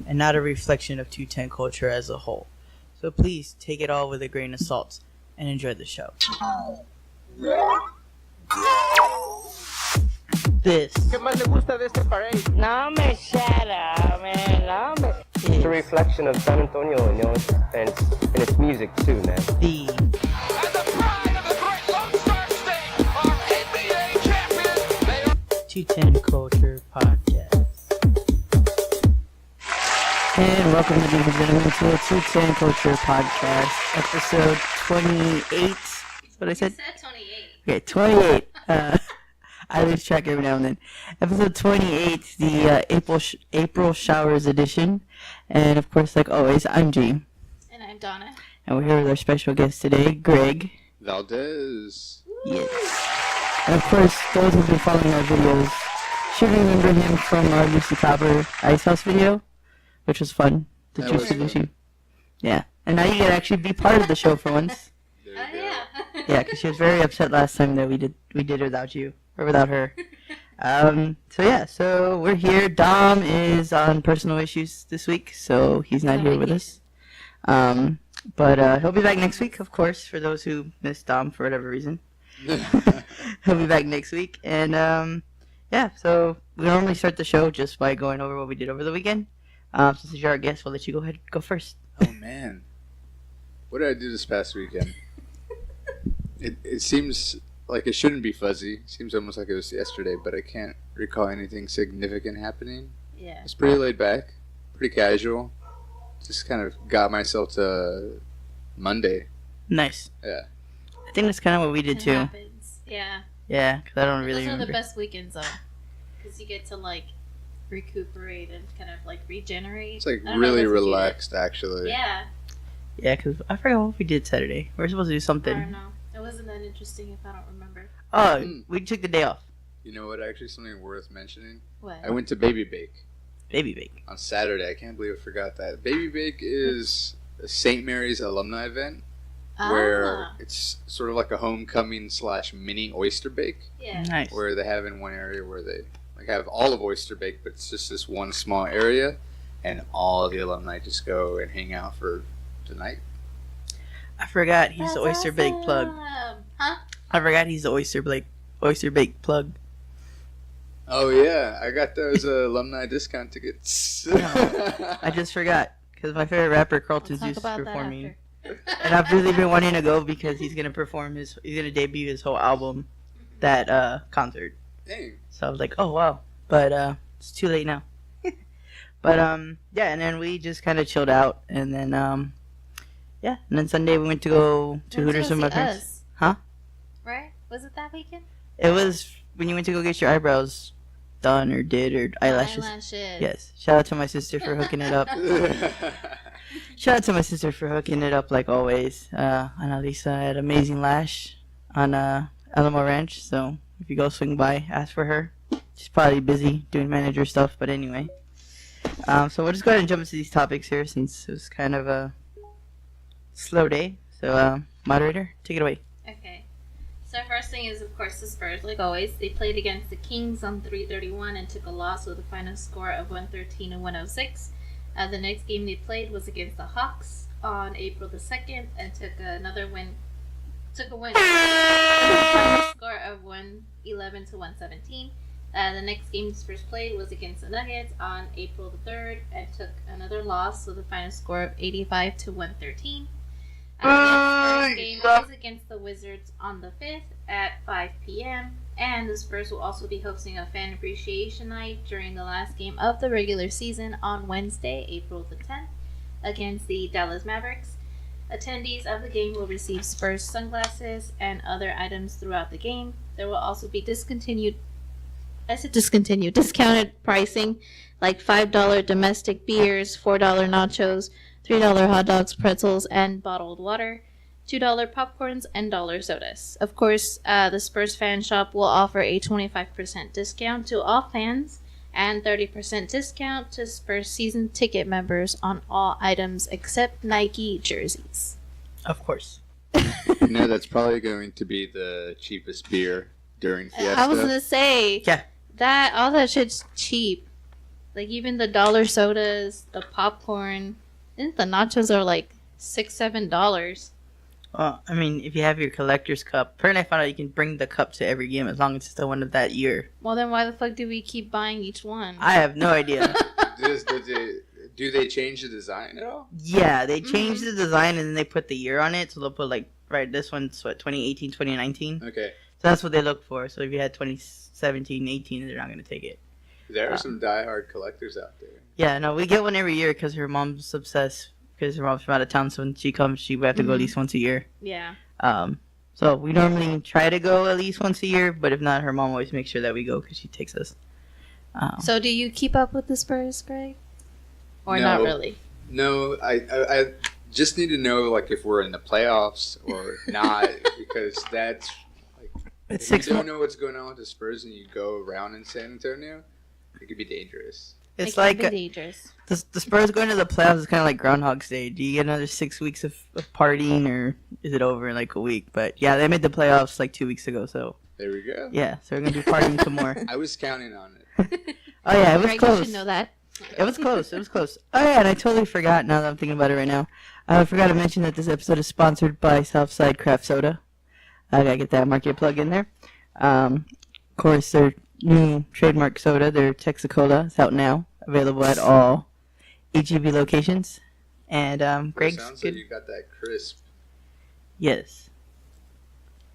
and not a reflection of 210 culture as a whole. So please take it all with a grain of salt and enjoy the show. This ¿Qué más le gusta de este parade? No me shut up, man. No me. It's a reflection of San Antonio, you know, and its music too, man. the And the pride of the great Lone Star State, our NBA champions, they are 210 Culture Podcast. And welcome, ladies and gentlemen, to the 210 Culture Podcast, episode 28. That's what I said? You said 28. Okay, 28. I lose track every now and then. Episode 28, the April Showers edition. And of course, like always, I'm G. And I'm Donna. And we're here with our special guest today, Greg. Valdez. Yes. And of course, those who've been following our videos should remember him from our Lucy Copper Ice House video, which was fun. The That was Juicy fun. Lucy. Yeah. And now you can actually be part of the show for once. There Oh, you go. yeah. Yeah, because she was very upset last time that we did it without you. Or without her. So we're here. Dom is on personal issues this week, so he's not here with us. But he'll be back next week, of course, for those who missed Dom for whatever reason. He'll be back next week. And, so we normally start the show just by going over what we did over the weekend. Since you're our guest, we'll let you go ahead and go first. Oh man, what did I do this past weekend? It seems like it shouldn't be fuzzy. It seems almost like it was yesterday, but I can't recall anything significant happening. Yeah. It's pretty laid back, pretty casual. Just kind of got myself to Monday. Nice. Yeah. I think that's kind of what we did It too. happens. Yeah. Yeah, because I don't really Those are remember. the best weekends, though. Because you get to, like, recuperate and kind of, like, regenerate. It's like I don't know really if that's what you did. relaxed, actually. Yeah. Yeah, because I forgot what we did Saturday. We were supposed to do I something. don't know. It wasn't that interesting if I don't remember. Oh, Mm. we took the day off. You know what? Actually, something worth mentioning. What? I went to Baby Bake Baby bake. on Saturday. I can't believe I forgot that. Baby Bake is a St. Mary's alumni event. Where Ah. it's sort of like a homecoming / mini oyster bake, Yeah. Nice. where they have in one area where they like have all of oyster bake, but it's just this one small area, and all of the alumni just go and hang out for the night. I forgot he's the That's oyster bake plug. awesome. Huh? I forgot he's the oyster bake plug. Oh yeah, I got those alumni discount tickets. I just forgot because my favorite rapper Carlton We'll talk Zeus is about performing, that and I've really been wanting to go because he's gonna debut his whole album that concert. Dang. So I was like, oh wow, but it's too late now. But and then we just kind of chilled out, and then and then Sunday we went to go to Hooters with my parents. Us. Huh? Right? Was it that weekend? It was when you went to go get your eyebrows done or did or eyelashes. Eyelashes. Yes. Shout out to my sister for hooking it up. Shout out to my sister for hooking it up like always. Annalisa had amazing lash on Alamo Ranch, so if you go swing by, ask for her. She's probably busy doing manager stuff, but anyway. So we'll just go ahead and jump into these topics here since it was kind of a slow day. So moderator, take it away. Okay. So first thing is, of course, the Spurs, like always. They played against the Kings on 331 and took a loss with a final score of 113 and 106. The next game they played was against the Hawks on April the 2nd and took a win. With a final score of 111 to 117. The next game the Spurs played was against the Nuggets on April the 3rd and took another loss with a final score of 85 to 113. The Spurs game is against the Wizards on the 5th at 5 p.m. And the Spurs will also be hosting a fan appreciation night during the last game of the regular season on Wednesday, April the 10th, against the Dallas Mavericks. Attendees of the game will receive Spurs sunglasses and other items throughout the game. There will also be discounted pricing like $5 domestic beers, $4 nachos, $3 hot dogs, pretzels, and bottled water, $2 popcorns, and dollar sodas. Of course, the Spurs fan shop will offer a 25% discount to all fans and 30% discount to Spurs season ticket members on all items except Nike jerseys. Of course. You know, that's probably going to be the cheapest beer during Fiesta. I was gonna say Yeah. that all that shit's cheap. Like even the dollar sodas, the popcorn, and the nachos are like $6-7. Well, I mean, if you have your collector's cup, apparently I found out you can bring the cup to every game as long as it's the one of that year. Well, then why the fuck do we keep buying each one? I have no idea. Do they change the design at all? Yeah, they changed the design and then they put the year on it. So they'll put like, right, this one's what, 2018, 2019? Okay. So that's what they look for. So if you had 2017, 18, they're not going to take it. There are some diehard collectors out there. Yeah, no, we get one every year because her mom's obsessed. Because her mom's from out of town, so when she comes, we have to go at least once a year. Yeah. So we normally try to go at least once a year, but if not, her mom always makes sure that we go because she takes us. So do you keep up with the Spurs, Greg? Or No. not really? No, I just need to know like if we're in the playoffs or not because that's like It's if 6 you don't months. know what's going on with the Spurs and you go around in San Antonio, it could be dangerous. It's It can like be dangerous. the Spurs going to the playoffs is kind of like Groundhog's Day. Do you get another 6 weeks of partying, or is it over in like a week? But yeah, they made the playoffs like 2 weeks ago, so There we go. yeah, so we're gonna be partying some more. I was counting on it. Oh yeah, it was Greg, close. you should know that. It was close. It was close. Oh yeah, and I totally forgot. Now that I'm thinking about it right now, I forgot to mention that this episode is sponsored by Southside Craft Soda. I gotta get that market plug in there. Of course, their new trademark soda, their Texacola, is out now, available at all HEB locations. And Greg's Sounds good. like you got that crisp. Yes,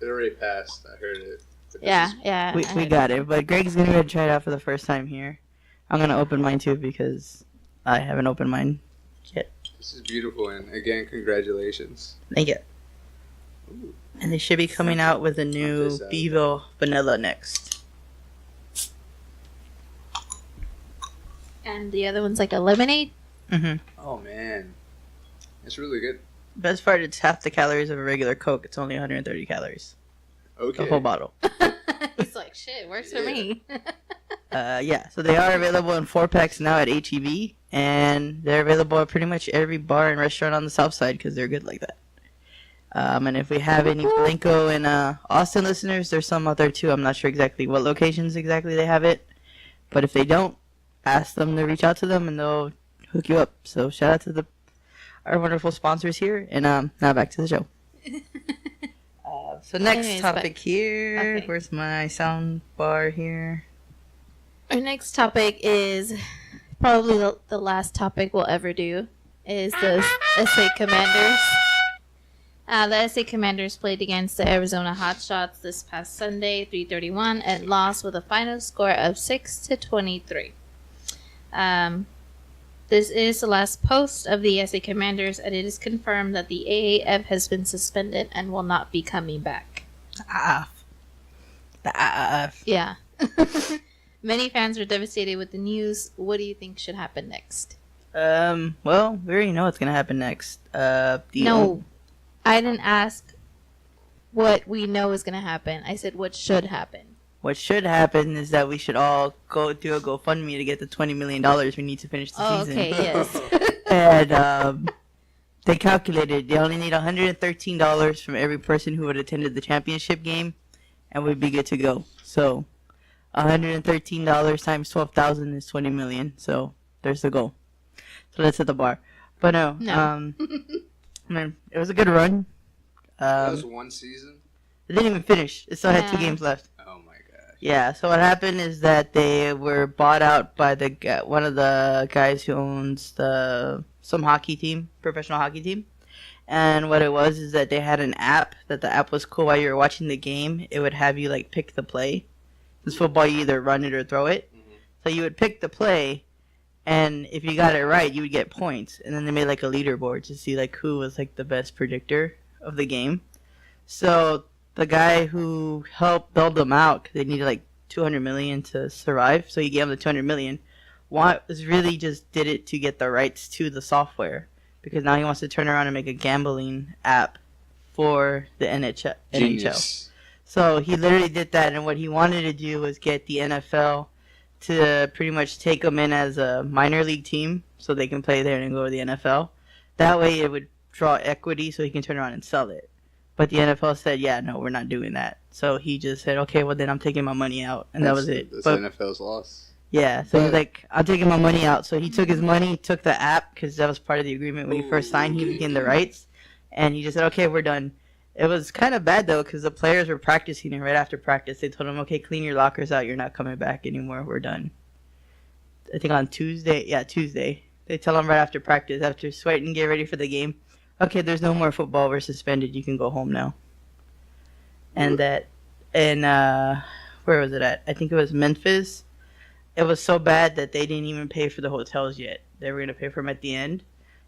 It already passed. I heard it. But this Yeah, is- yeah. we I- got it. But Greg's gonna go try it out for the first time here. I'm gonna open mine too because I haven't opened mine yet. This is beautiful, and again, congratulations. Thank you. Ooh. And they should be coming out with a new this out. Beeville Vanilla next. And the other one's like a lemonade. Mm-hmm. Oh man, it's really good. Best part, it's half the calories of a regular Coke. It's only 130 calories. Okay. The whole bottle. It's like, shit, works for me. Yeah, so they are available in 4-packs now at HEB. And they're available at pretty much every bar and restaurant on the south side because they're good like that. And if we have any Blanco and Austin listeners, there's some out there too. I'm not sure exactly what locations exactly they have it. But if they don't, ask them to reach out to them and they'll hook you up. So shout out to our wonderful sponsors here. And now back to the show. So next Anyways, topic here. okay. Where's my sound bar here? Our next topic is probably the last topic we'll ever do. Is the SA Commanders. The SA Commanders played against the Arizona Hotshots this past Sunday, 3:31, and lost with a final score of 6-23. This is the last post of the SA Commanders, and it is confirmed that the AAF has been suspended and will not be coming back. The AAF. Yeah. Many fans are devastated with the news. What do you think should happen next? Well, we already know what's gonna happen next. No, I didn't ask what we know is going to happen. I said what should happen. What should happen is that we should all go do a GoFundMe to get the $20 million we need to finish the Oh, season. okay, yes. And they calculated they only need $113 from every person who had attended the championship game, and we'd be good to go. So, $113 times 12,000 is $20 million. So there's the goal. So let's hit the bar. But no. Man, it was a good run. That was one season. It didn't even finish. It still had 2 Yeah. games left. Oh my gosh. Yeah, so what happened is that they were bought out by one of the guys who owns some hockey team, professional hockey team. And what it was is that they had an app, that the app was cool while you were watching the game. It would have you like pick the play. This football, you either run it or throw it. So you would pick the play, and if you got it right, you would get points. And then they made like a leaderboard to see like who was like the best predictor of the game. So the guy who helped build them out, 'cause they needed like 200 million to survive, so he gave them the 200 million. Was really just did it to get the rights to the software, because now he wants to turn around and make a gambling app for the NHL. Genius. So he literally did that, and what he wanted to do was get the NFL to pretty much take them in as a minor league team, so they can play there and go to the NFL. That way, it would draw equity, so he can turn around and sell it. But the NFL said, "Yeah, no, we're not doing that." So he just said, "Okay, well then I'm taking my money out," and that was it. That's But NFL's loss. Yeah, so he's But- like, I'm taking my money out. So he took his money, took the app, because that was part of the agreement when he first signed. He was getting the rights. And he just said, okay, we're done. It was kind of bad, though, because the players were practicing, and right after practice, they told him, okay, clean your lockers out. You're not coming back anymore. We're done. I think on Tuesday. Yeah, Tuesday. They tell him right after practice, after sweating and get ready for the game, okay, there's no more football. We're suspended. You can go home now. And where was it at? I think it was Memphis. It was so bad that they didn't even pay for the hotels yet. They were going to pay for them at the end.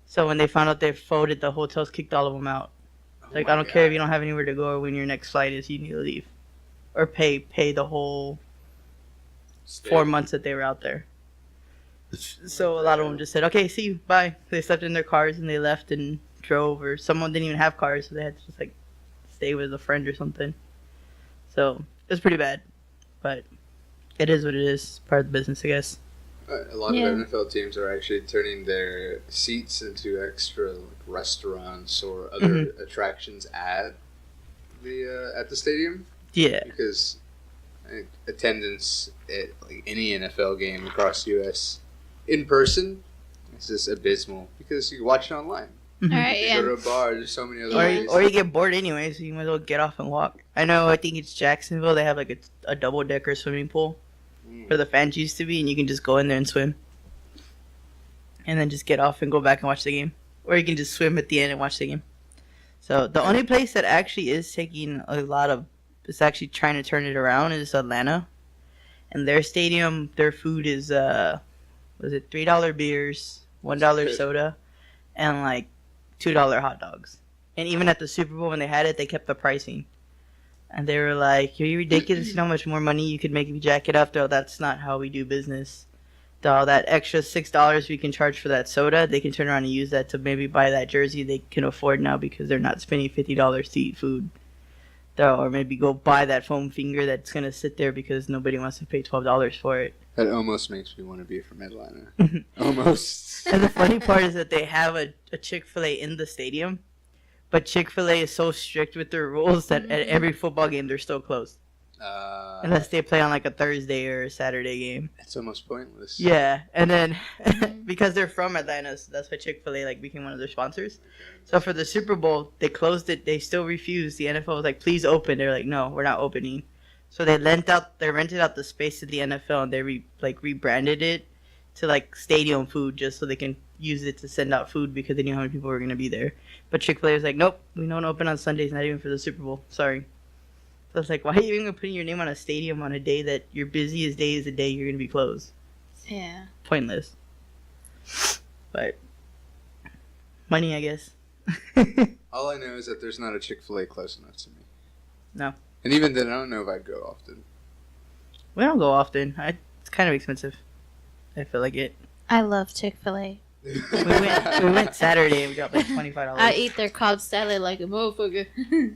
So when they found out they folded, the hotels kicked all of them out. Like, I don't care if you don't have anywhere to go or when your next flight is, you need to leave. Or pay the whole 4 months that they were out there. So a lot of them just said, okay, see you, bye. They slept in their cars and they left and drove, or someone didn't even have cars, so they had to just, like, stay with a friend or something. So it was pretty bad. But it is what it is. It's part of the business, I guess. A lot of NFL teams are actually turning their seats into extra like restaurants or other attractions at the stadium. Yeah. Because I think attendance at like any NFL game across the U.S. in person is just abysmal because you can watch it online. All right, You yeah. go to a bar, there's so many other Or ways. or you get bored anyway, so you might as well get off and walk. I know, I think it's Jacksonville. They have like a double-decker swimming pool where the fans used to be, and you can just go in there and swim. And then just get off and go back and watch the game. Or you can just swim at the end and watch the game. So the only place that actually is taking a lot of, is actually trying to turn it around is Atlanta. And their stadium, their food is, was it $3 beers, $1 soda, and like $2 hot dogs. And even at the Super Bowl when they had it, they kept the pricing. And they were like, "Are you ridiculous? You know how much more money you could make if you jack it up? Though that's not how we do business. Though that extra $6 we can charge for that soda, they can turn around and use that to maybe buy that jersey they can afford now because they're not spending $50 to eat food. Though, or maybe go buy that foam finger that's gonna sit there because nobody wants to pay $12 for it." That almost makes me want to be from Atlanta. Almost. And the funny part is that they have a Chick-fil-A in the stadium, but Chick-fil-A is so strict with their rules that at every football game they're still closed. Unless they play on like a Thursday or a Saturday game. It's almost pointless. Yeah, and then because they're from Atlanta, so that's why Chick-fil-A like became one of their sponsors. So for the Super Bowl, they closed it. They still refused. The NFL was like, "Please open." They're like, "No, we're not opening." So they rented out the space to the NFL, and they rebranded it to like stadium food just so they can use it to send out food because they knew how many people were going to be there. But Chick-fil-A was like, "Nope, we don't open on Sundays, not even for the Super Bowl. Sorry." So it's like, why are you even putting your name on a stadium on a day that your busiest day is the day you're going to be closed? Yeah. Pointless. But money, I guess. All I know is that there's not a Chick-fil-A close enough to me. No. And even then, I don't know if I'd go often. We don't go often. It's kind of expensive. I feel like it. I love Chick-fil-A. We went Saturday and we got like $25. I eat their Cobb salad like a motherfucker.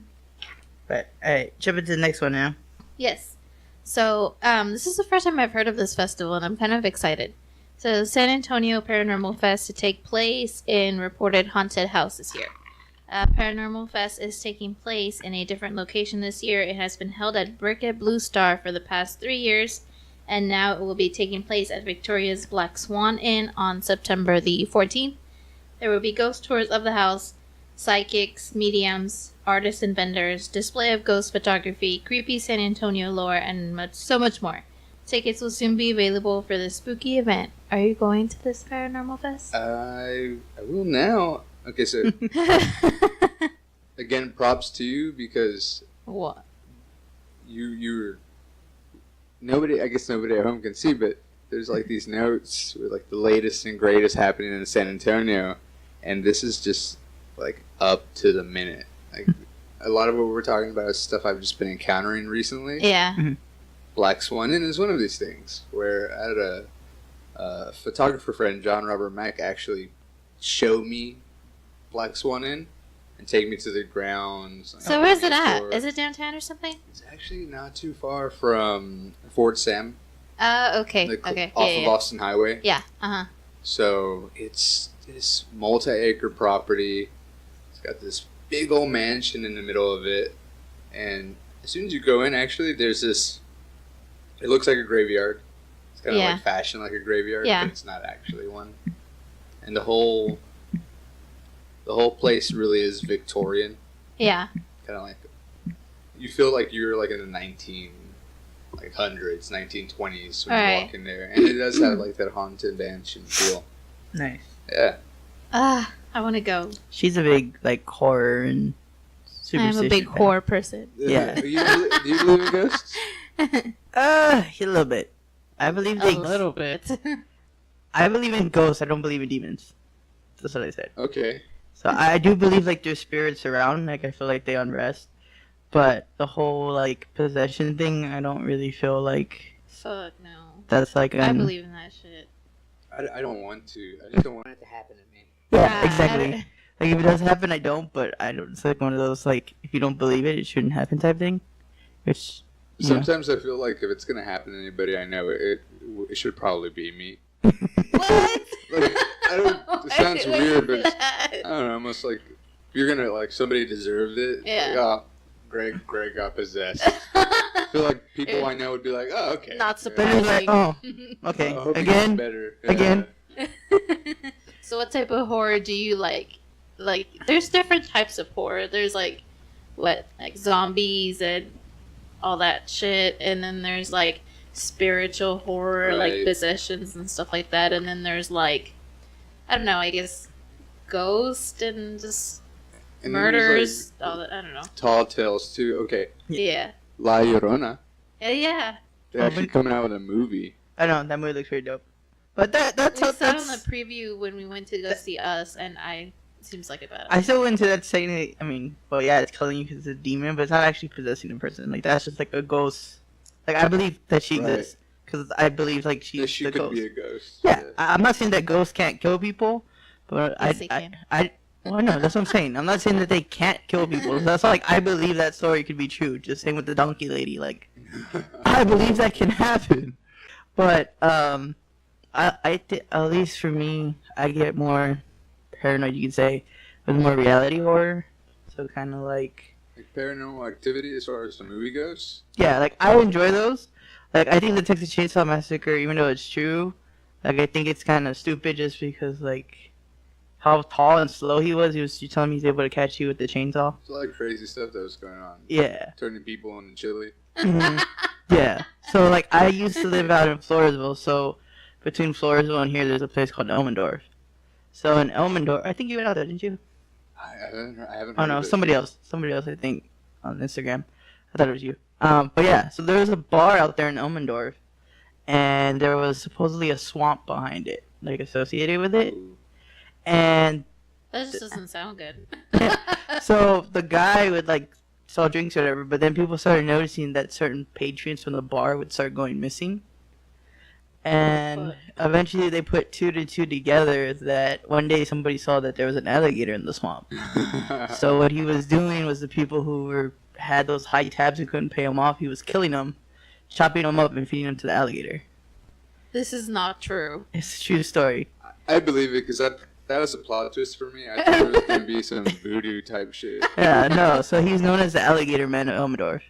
But alright, jump into the next one now. Yes. So, this is the first time I've heard of this festival, and I'm kind of excited. So, San Antonio Paranormal Fest to take place in reported haunted house this year. Paranormal Fest is taking place in a different location this year. It has been held at Bricket Blue Star for the past 3 years, and now it will be taking place at Victoria's Black Swan Inn on September the 14th. There will be ghost tours of the house, psychics, mediums, artists and vendors, display of ghost photography, creepy San Antonio lore, and so much more. Tickets will soon be available for this spooky event. Are you going to this Paranormal Fest? I will now. Okay, so again, props to you because What? you're nobody. I guess nobody at home can see, but there's like these notes with like the latest and greatest happening in San Antonio, and this is just like up to the minute. Like a lot of what we're talking about is stuff I've just been encountering recently. Yeah. Black Swan Inn is one of these things where I had a photographer friend, John Robert Mack, actually show me Black Swan Inn and take me to the grounds. So where's it at? Is it downtown or something? It's actually not too far from Fort Sam, Okay. like Okay. off Yeah, of yeah. Austin Highway. Yeah. Uh-huh. So it's this multi-acre property. It's got this big old mansion in the middle of it, and as soon as you go in, actually, there's this. It looks like a graveyard. It's kind of Yeah. like fashioned like a graveyard, Yeah. but it's not actually one. And the whole place really is Victorian. Yeah. Kind of like you feel like you're like in the 1920s when you Right. walk in there, and it does have like that haunted mansion feel. Nice. Yeah. I want to go. She's a big like horror and superstition. I'm a big fan. horror person. Yeah. Do you believe in ghosts? A little bit. I believe A they. little bit. I believe in ghosts. I don't believe in demons. That's what I said. Okay. So I do believe like there's spirits around. Like I feel like they unrest, but the whole like possession thing, I don't really feel like Fuck no. that's like. I believe in that shit. I don't want to. I just don't want it to happen to me. Yeah, I exactly. don't- Like if it does happen, I don't. But I don't. It's like one of those like if you don't believe it, it shouldn't happen type thing. Which you know. Sometimes I feel like if it's gonna happen to anybody I know, it should probably be me. What? Like, I don't. It sounds Why weird, would you but do that? I don't know. Almost like if you're gonna like somebody deserved it. Yeah. Like, oh, Greg got possessed. I feel like people I know would be like, oh, okay. Not Then surprising. it's like, oh, okay, I hope he gets again. better. again. So what type of horror do you like? Like, there's different types of horror. There's like zombies and all that shit, and then there's like spiritual horror, like Right. possessions and stuff like that, and then there's like, I don't know, I guess ghost and just And then there's, murders. like, All that, I don't know. tall tales too. Okay, Yeah. La Llorona. Yeah. They're actually coming out with a movie. I know that movie looks pretty dope. But that's We how saw it on the that's. preview when we went to go see Us, and seems like about it. I still went to that saying it. I mean, well, yeah, it's killing you because it's a demon, but it's not actually possessing a person. Like that's just like a ghost. Like I believe that she Right. exists because I believe like That she's she the could ghost. be a ghost. Yeah, I'm not saying that ghosts can't kill people, but Yes, they can. well, no, that's what I'm saying. I'm not saying that they can't kill people. That's like I believe that story could be true. Just saying with the donkey lady, like I believe that can happen. But at least for me, I get more paranoid. You could say with more reality horror. So kind of like Like Paranormal Activity, as far as the movie goes. yeah, like I enjoy those. Like I think the Texas Chainsaw Massacre, even though it's true, like I think it's kind of stupid just because like how tall and slow he was. You telling me he's able to catch you with the chainsaw? It's a lot of crazy stuff that was going on. Yeah. Turning people into chili. Mhm. Yeah. So like I used to live out in Floresville, so between Floresville and here there's a place called Elmendorf. So in Elmendorf, I think you went out there, didn't you? I haven't heard Oh no, of it. somebody else I think on Instagram. I thought it was you. But yeah, so there was a bar out there in Elmendorf, and there was supposedly a swamp behind it, like associated with it. Ooh. And That just doesn't sound good. so the guy would like sell drinks or whatever, but then people started noticing that certain patrons from the bar would start going missing. And eventually they put two to two together that one day somebody saw that there was an alligator in the swamp. So what he was doing was the people who had those high tabs and couldn't pay him off, he was killing them, chopping them up and feeding them to the alligator. This is not true. It's a true story. I believe it because that was a plot twist for me. I thought it was gonna be some voodoo type shit. Yeah, no. So he's known as the Alligator Man of Elmendorf.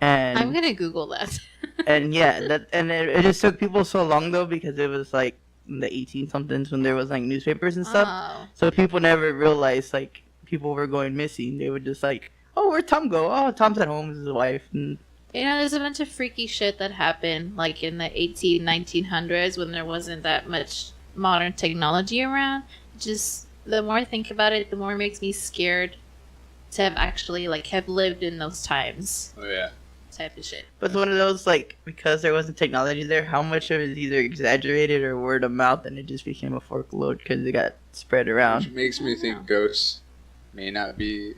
And I'm gonna Google that. and yeah, it just took people so long though because it was like in the 18 somethings when there was like newspapers and stuff. Oh. So people never realized like people were going missing. They would just like, oh, where'd Tom go? Oh, Tom's at home with his wife. And You know, there's a bunch of freaky shit that happened, like in the 1900s when there wasn't that much modern technology around. Just, the more I think about it, the more it makes me scared to have actually, like, have lived in those times. Oh yeah. Type of shit. but it's one of those like because there wasn't technology there, how much of it is either exaggerated or word of mouth, and it just became a folklore because it got spread Which around. makes me think ghosts may not be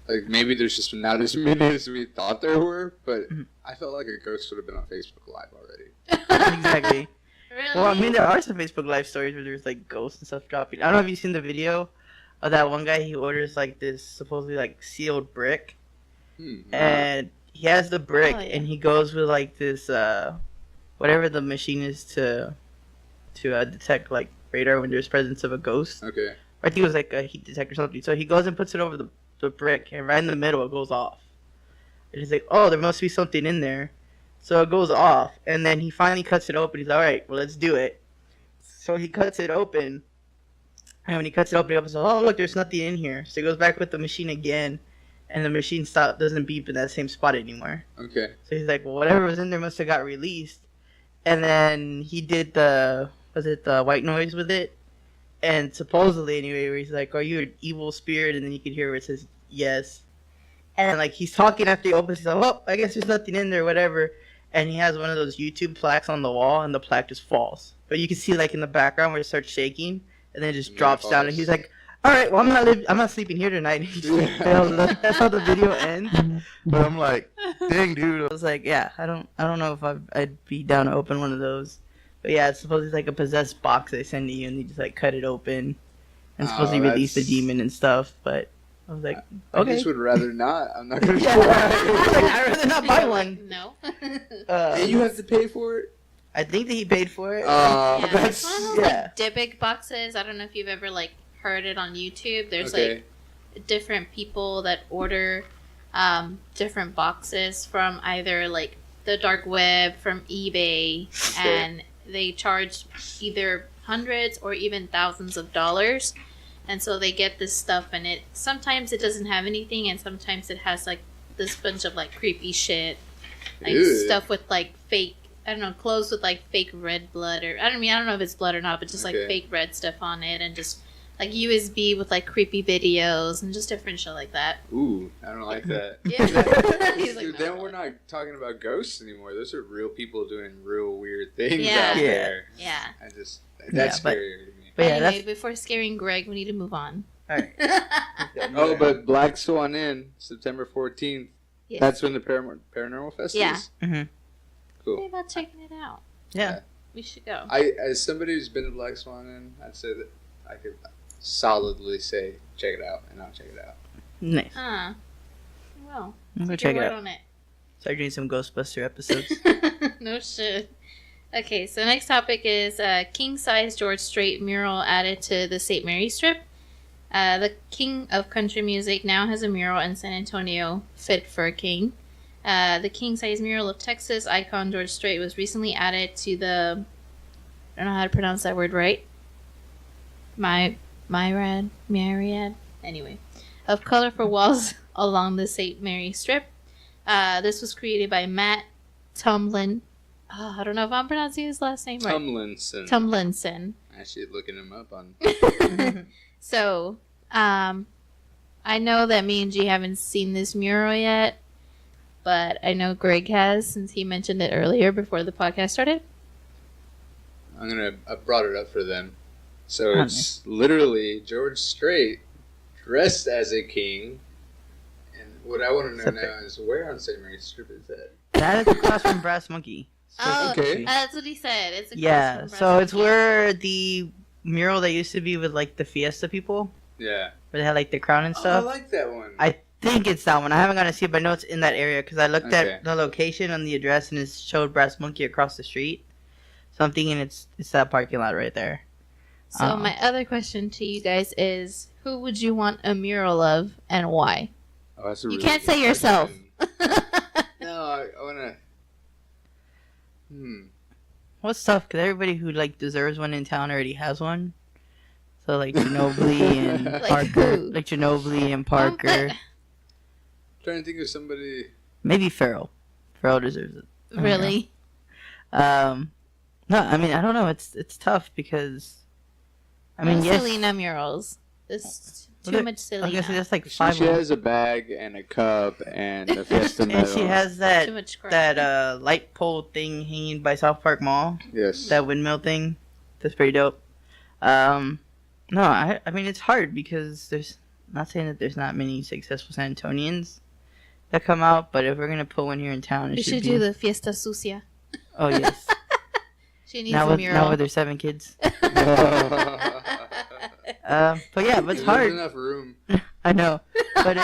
like maybe there's just not as many as we thought there were, but I felt like a ghost would have been on Facebook Live already. Exactly. Really? Well, I mean, there are some Facebook Live stories where there's like ghosts and stuff dropping. I don't know if you've seen the video of that one guy. He orders like this supposedly like sealed brick, and he has the brick, Oh, yeah. and he goes with like this whatever the machine is to detect like radar when there's presence of a ghost. Okay. I think it was like a heat detector or something. So he goes and puts it over the brick, and right in the middle it goes off. And he's like, oh, there must be something in there. So it goes off, and then he finally cuts it open. He's like, all right, well, let's do it. So he cuts it open, and when he cuts it open, he opens it. Oh, look, there's nothing in here. So he goes back with the machine again, and the machine doesn't beep in that same spot anymore. Okay. So he's like, well, whatever was in there must have got released. And then he did the white noise with it? And supposedly, anyway, where he's like, are you an evil spirit? And then you can hear where it says, yes. And, like, he's talking after he opens. He's like, well, I guess there's nothing in there, whatever. And he has one of those YouTube plaques on the wall, and the plaque just falls. But you can see, like, in the background where it starts shaking, and then it just drops down. And he's like, all right, well, I'm not sleeping here tonight. That's how the video ends. But I'm like, dang, dude. I was like, yeah, I don't know if I'd be down to open one of those. But yeah, it's supposed to be like a possessed box they send to you, and you just like cut it open, and supposedly release the demon and stuff. But I was like, okay. I just would rather not. I'm not gonna. Yeah, I'd rather not buy one. No. And you have to pay for it. I think that he paid for it. Yeah, that's it's one of those yeah. like Dybbuk boxes. I don't know if you've ever like heard it on YouTube. There's Okay. like different people that order different boxes from either like the dark web, from eBay, and they charge either hundreds or even thousands of dollars. And so they get this stuff, and sometimes it doesn't have anything, and sometimes it has like this bunch of like creepy shit, like Ew. stuff with like fake, I don't know, clothes with like fake red blood, or I don't know if it's blood or not, but just like fake red stuff on it, and just like USB with like creepy videos and just different shit like that. Ooh, I don't like that. Yeah. He's like, Dude, no. then we're not talking about ghosts anymore. Those are real people doing real weird things Yeah. out Yeah. there. Yeah. That's Yeah, but- scarier to me. But yeah, Anyway, that's before scaring Greg, we need to move on. all right. Oh, but Black Swan Inn, September 14th. Yes. That's when the Paranormal Fest Yeah. is? Mm-hmm. Cool. Think about checking it out. Yeah. We should go. As somebody who's been to Black Swan Inn, I'd say that I could solidly say check it out, and I'll check it out. Nice. Well, I'm gonna take check your it word out. on it. Start doing some Ghostbuster episodes. No shit. Okay, so next topic is king-size George Strait mural added to the St. Mary Strip. The king of country music now has a mural in San Antonio fit for a king. The king-size mural of Texas icon George Strait was recently added to the... I don't know how to pronounce that word right. Myriad? Anyway. Of colorful walls along the St. Mary Strip. This was created by Matt Tumlin. I don't know if I'm pronouncing his last name right. Tumlinson. Actually looking him up on... So, I know that me and G haven't seen this mural yet, but I know Greg has, since he mentioned it earlier before the podcast started. I brought it up for them. So it's literally George Strait dressed as a king. And what I want to know now is where on St. Mary's Strip is that? That is across from Brass Monkey. Oh, okay. that's what he said. It's across Yeah, from so it's Brass where the mural that used to be with like the Fiesta people, Yeah. where they had like the crown and Oh, I stuff. like that one. I think it's that one. I haven't gotten to see it, but I know it's in that area because I looked Okay. at the location on the address and it showed Brass Monkey across the street. So I'm thinking it's that parking lot right there. So my other question to you guys is, who would you want a mural of and why? Oh, that's a You really can't good say yourself. question. No, I want to... What's tough? Because everybody who like deserves one in town already has one. So like Ginobili and Like Parker, who? like Ginobili and Parker, Trying to think of somebody... maybe Farrell. Farrell deserves it. Really? No, I mean I don't know. It's tough because I mean yes. Selena murals. This Well, too there- much I Selena. guess that's like She 5 of them. has a bag and a cup and a Fiesta And medal. she has that Too much crap. that light pole thing hanging by South Park Mall. Yes. That windmill thing. That's pretty dope. No, I mean it's hard because there's not saying that there's not many successful San Antonians that come out, but if we're gonna put one here in town, it We should should be. do the Fiesta Sucia. Oh yes. She needs now a with mural. their 7 kids. There's But yeah, but it's hard. enough room. I know, but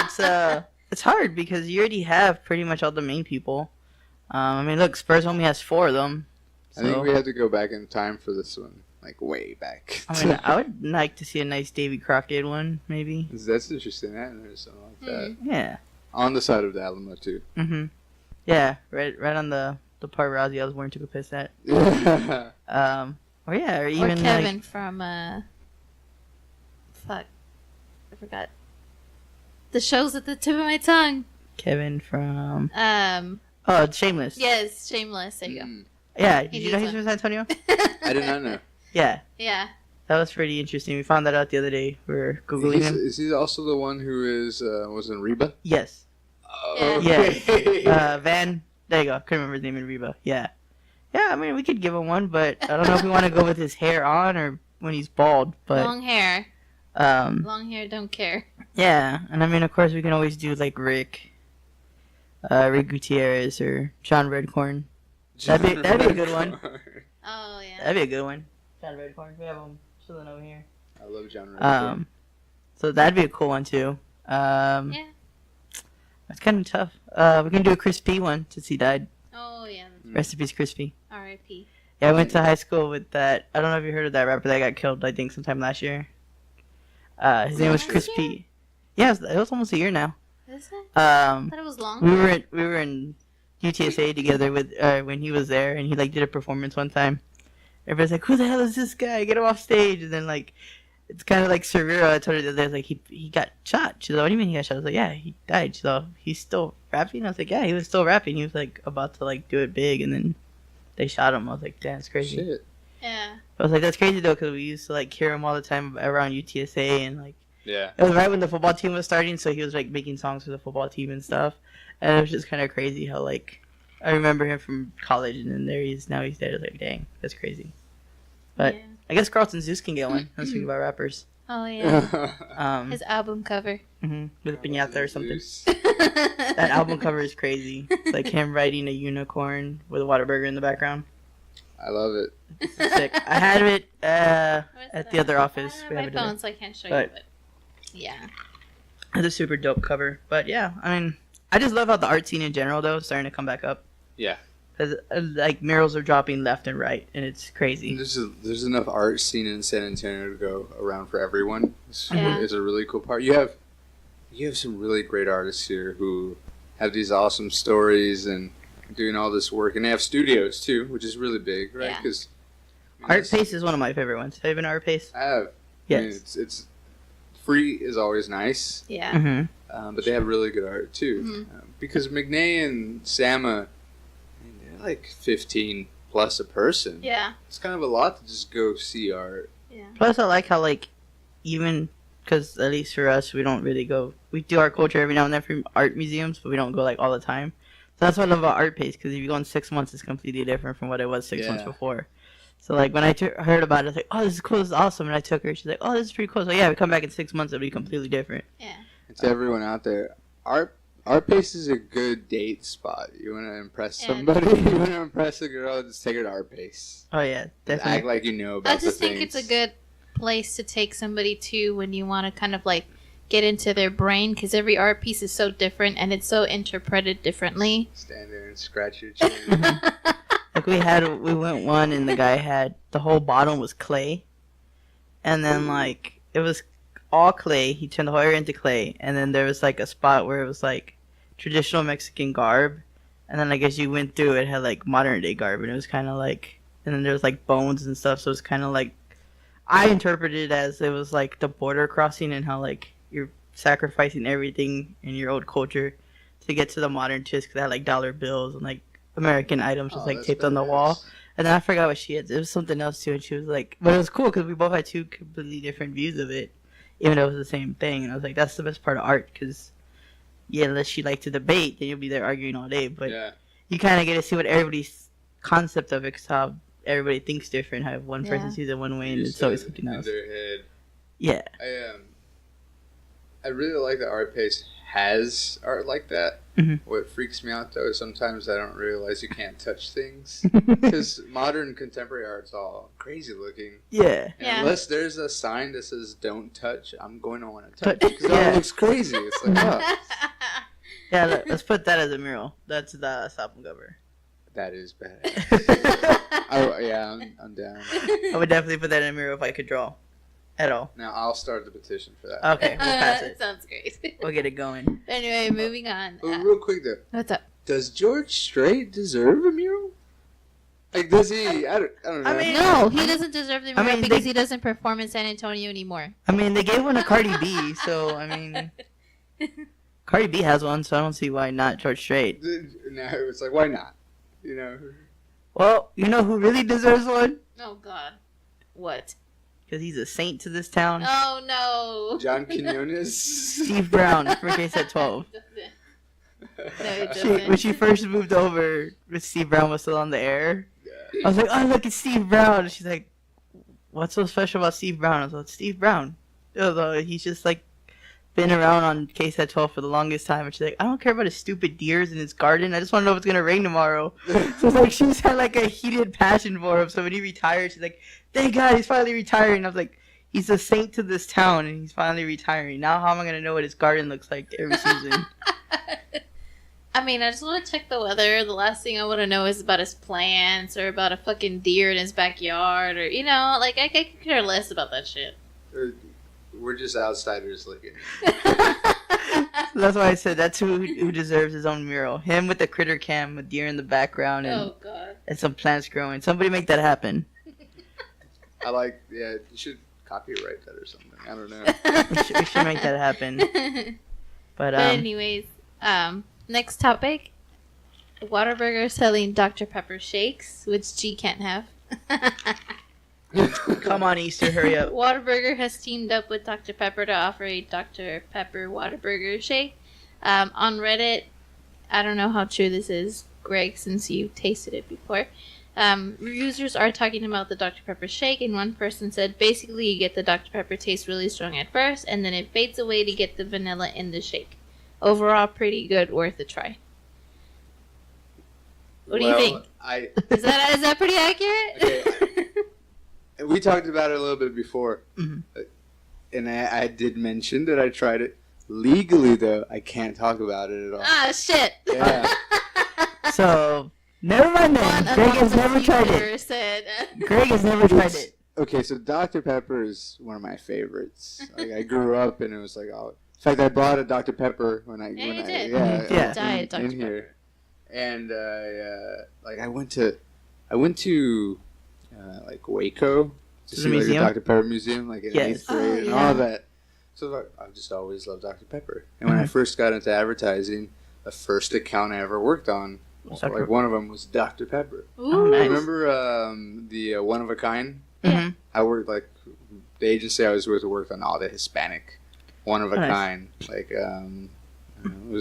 it's hard because you already have pretty much all the main people. I mean, look, Spurs only has 4 of them. I think so- we have to go back in time for this one. Like, way back. I mean, I would like to see a nice Davy Crockett one, maybe. That's interesting. I hadn't heard something like that. Yeah. On the side of the Alamo, too. Mhm. Yeah, right on the the part where Ozzy Osbourne took a piss at. Yeah. Or yeah, or Or even Kevin like from fuck, I forgot. The show's at the tip of my tongue. Kevin from Shameless. Yes, Shameless. There you go. Yeah, He did you know needs he's from San Antonio? I did not know. Yeah, Yeah. that was pretty interesting. We found that out the other day. We were googling him. Is he also the one who was in Reba? Yes. Oh, Yeah. okay. Van. There you go. Couldn't remember his name in Reba. Yeah. Yeah, I mean, we could give him one, but I don't know if we want to go with his hair on or when he's bald. But Long hair. um, Long hair, don't care. yeah, and I mean, of course, we can always do like Rick Gutierrez or John Redcorn. That'd be a good one. Oh, yeah. That'd be a good one. John Redcorn. We have him chilling over here. I love John Redcorn. So that'd be a cool one too. Yeah. That's kind of tough. We can do a Chris P one since he died. Oh, yeah. Rest in peace, Chris P. R.I.P. Yeah, I went to high school with that. I don't know if you heard of that rapper that got killed. I think sometime last year. His name was Last Chris year? P. Yeah, it was almost a year now. Is it? I thought it was long. we were in UTSA together with when he was there, and he like did a performance one time. Everybody's like, "Who the hell is this guy? Get him off stage!" And then like, it's kind of like surreal. I told her the other day, I was like, he got shot. She's like, "What do you mean he got shot?" I was like, "Yeah, he died." She's like, "He's still rapping?" I was like, "Yeah, he was still rapping. He was like about to like do it big, and then they shot him." I was like, "Damn, it's crazy." Shit. Yeah. I was like, "That's crazy though," because we used to like hear him all the time around UTSA, and like Yeah. it was right when the football team was starting, so he was like making songs for the football team and stuff. And it was just kind of crazy how like I remember him from college, and then now he's dead. I was like, "Dang, that's crazy." But Yeah. I guess Carlton Zeus can get one. I'm speaking about rappers. Oh, yeah. His His album cover. with Piñata or something. Zeus. That album cover is crazy. It's like him riding a unicorn with a Whataburger in the background. I love it. It's sick. I had it Where's at it the other office. I don't We have have my it phone, so I can't show But- you. But yeah. It's a super dope cover. But yeah, I mean, I just love how the art scene in general though is starting to come back up. Yeah. Because like murals are dropping left and right, and it's crazy. There's enough art scene in San Antonio to go around for everyone. It's Yeah. a really cool part. You have some really great artists here who have these awesome stories and doing all this work, and they have studios too, which is really big, right? Yeah. Because Art Pace is one of my favorite ones. Have you been to Art Pace? I have. Yes. I mean, it's free is always nice, Yeah. Mm-hmm. but they have really good art too. Because McNay and Sama, I mean, they're like 15 plus a person. Yeah. It's kind of a lot to just go see art. Yeah. Plus, I like how like even because at least for us, we don't really go. We do art culture every now and then for art museums, but we don't go like all the time. So that's what I love about Art Pace, because if you go in 6 months, it's completely different from what it was 6 months Yeah. before. So like when I heard about it, I was like, "Oh, this is cool, this is awesome," and I took her. She's like, "Oh, this is pretty cool." So yeah, we come back in 6 months, it'll be completely different. Yeah. And to everyone out there, art Pace is a good date spot. You want to impress Yeah. somebody, you want to impress a girl, just take her to Art Pace. Oh yeah, Act definitely. like you know about I just the think it's a things. good place to take somebody to when you want to kind of like get into their brain, because every art piece is so different and it's so interpreted differently. Stand there and scratch your chin. Like we went one, and the guy had the whole bottom was clay, and then like it was all clay. He turned the whole area into clay, and then there was like a spot where it was like traditional Mexican garb, and then I guess you went through it had like modern day garb, and it was kind of like, and then there was like bones and stuff, so it's kind of like I interpreted it as it was like the border crossing, and how like you're sacrificing everything in your old culture to get to the modern twist, because they had like dollar bills and like American items just Oh, like that's taped on the badass. wall. And then I forgot what she had. It was something else too, and she was like, but it was cool because we both had two completely different views of it, even though it was the same thing. And I was like, that's the best part of art, because yeah, unless you like to debate, then you'll be there arguing all day. But Yeah. you kind of get to see what everybody's concept of it, because how everybody thinks different. How one person Yeah. sees it one way, and You it's always said something in else. their head. Yeah. I really like that Art Pace has art like that. Mhm. What freaks me out though is sometimes I don't realize you can't touch things, because modern contemporary art's all crazy looking. Yeah. And Yeah. unless there's a sign that says "Don't touch," I'm going to want to touch Touch, it because yeah. it looks crazy. It's like, oh, Yeah, let's put that as a mural. That's the album cover. that is badass. I'm down. I would definitely put that in a mural if I could draw at all. Now I'll start the petition for that. Okay, we'll pass it. Sounds great. We'll get it going. Anyway, moving on. Oh, real quick though, What's up? does George Strait deserve a mural? Like, does he? I don't know. I mean, No, he doesn't deserve the Mural mean, because they- he doesn't perform in San Antonio anymore. I mean, they gave one to Cardi B, so I mean, Cardi B has one, so I don't see why not George Strait. Now it's like, why not? You know. Well, you know who really deserves one? Oh God, what? Because he's a saint to this town. Oh no. John Quinones. Steve Brown for Case at 12. No, it When doesn't. she first moved over, Steve Brown was still on the air. I was like, oh, look, it's Steve Brown. And she's like, what's so special about Steve Brown? I was like, it's Steve Brown. He's just like been around on Case at 12 for the longest time. And she's like, I don't care about his stupid deers in his garden. I just want to know if it's going to rain tomorrow. So it's like she just had like a heated passion for him. So when he retired, she's like, thank God he's finally retiring. I was like, he's a saint to this town and he's finally retiring. Now how am I going to know what his garden looks like every season? I mean, I just want to check the weather. The last thing I want to know is about his plants or about a fucking deer in his backyard or, you know, like, I could care less about that shit. We're just outsiders looking. That's why I said that's who deserves his own mural. Him with the critter cam, with deer in the background, and, Oh, God. and some plants growing. Somebody make that happen. I like, yeah, you should copyright that or something. I don't know. We should make that happen. But But anyways, next topic. Whataburger selling Dr. Pepper shakes, which G can't have. come on, Easter, hurry up. Whataburger has teamed up with Dr. Pepper to offer a Dr. Pepper Whataburger shake. On Reddit, I don't know how true this is, Greg, since you tasted it before. Users are talking about the Dr. Pepper shake, and one person said basically you get the Dr. Pepper taste really strong at first, and then it fades away to get the vanilla in the shake. Overall, pretty good, worth a try. What do you think? Is that pretty accurate? We talked about it a little bit before, Mhm. and I did mention that I tried it. Legally, though, I can't talk about it at all. Ah, shit. Yeah. So, never mind then. Greg has never tried it. Said, Greg has never tried it. Okay, so Dr. Pepper is one of my favorites. Like, I grew up, and it was like, oh. In fact, I bought a Dr. Pepper when I Yeah, you did. Yeah. Diet Dr. in Pepper. here, and like I went to like Waco to The see like the museum? Dr. Pepper museum, like in Yes. 8th grade Oh, and yeah. all that. So like, I've just always loved Dr. Pepper. And when I first got into advertising, the first account I ever worked on, Was Dr. like one of them was Dr. Pepper. Ooh. nice. Remember the One of a Kind? Mm-hmm. I worked like the agency I was with worked on all the Hispanic One of a Nice. Kind. Like I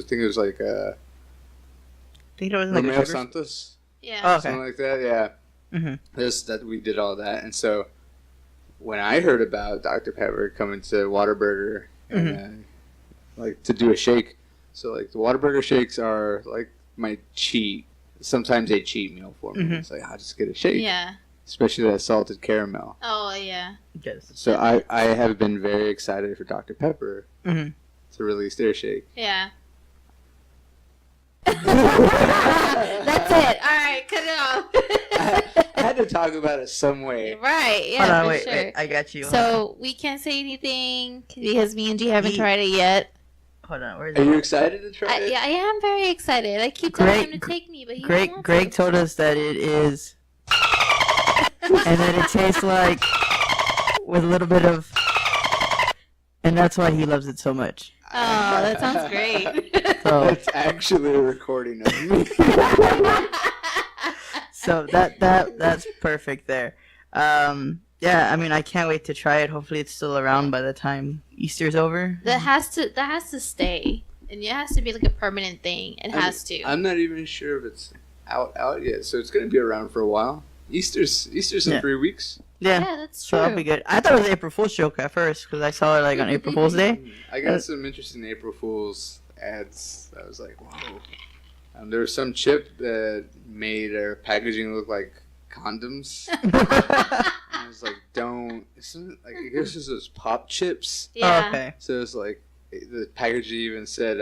think it was like I think it was like Romeo a sugar... Santos, Yeah. Oh, okay. something like that. Yeah. Mm-hmm. That we did all that, and so when I heard about Dr. Pepper coming to Whataburger and like to do a shake, so like the Whataburger shakes are like my sometimes a cheat meal for me. Mhm. It's like I'll just get a shake, Yeah. especially that salted caramel. Oh, yeah. Yes. So I have been very excited for Dr. Pepper Mm-hmm. to release their shake. Yeah. That's it. All right, cut it off. I had to talk about it some way. Right, yeah, Hold on, for wait, sure. wait. I got you. So, we can't say anything because me and G haven't He- tried it yet. Hold on. Where's Are you it? excited to try it? Yeah, I am very excited. I keep telling Greg- him to take me, but he Greg, doesn't want Greg to. told us that it is, and that it tastes like with a little bit of, and that's why he loves it so much. Oh, that sounds great. So, That's actually a recording of me. so that's perfect there. Yeah, I mean, I can't wait to try it. Hopefully, it's still around by the time Easter's over. that has to stay, and it has to be like a permanent thing. It has to. I'm not even sure if it's out yet, so it's gonna be around for a while. Easter's in Yeah. 3 weeks. Yeah, Yeah, that's true. so that'll be good. I thought it was April Fool's joke at first because I saw it like on April Fool's Day. I got some interesting April Fool's ads. I was like, whoa. There was some chip that made our packaging look like condoms. I was like, isn't like I guess this was pop chips. Yeah. Oh, okay. So it's like the packaging even said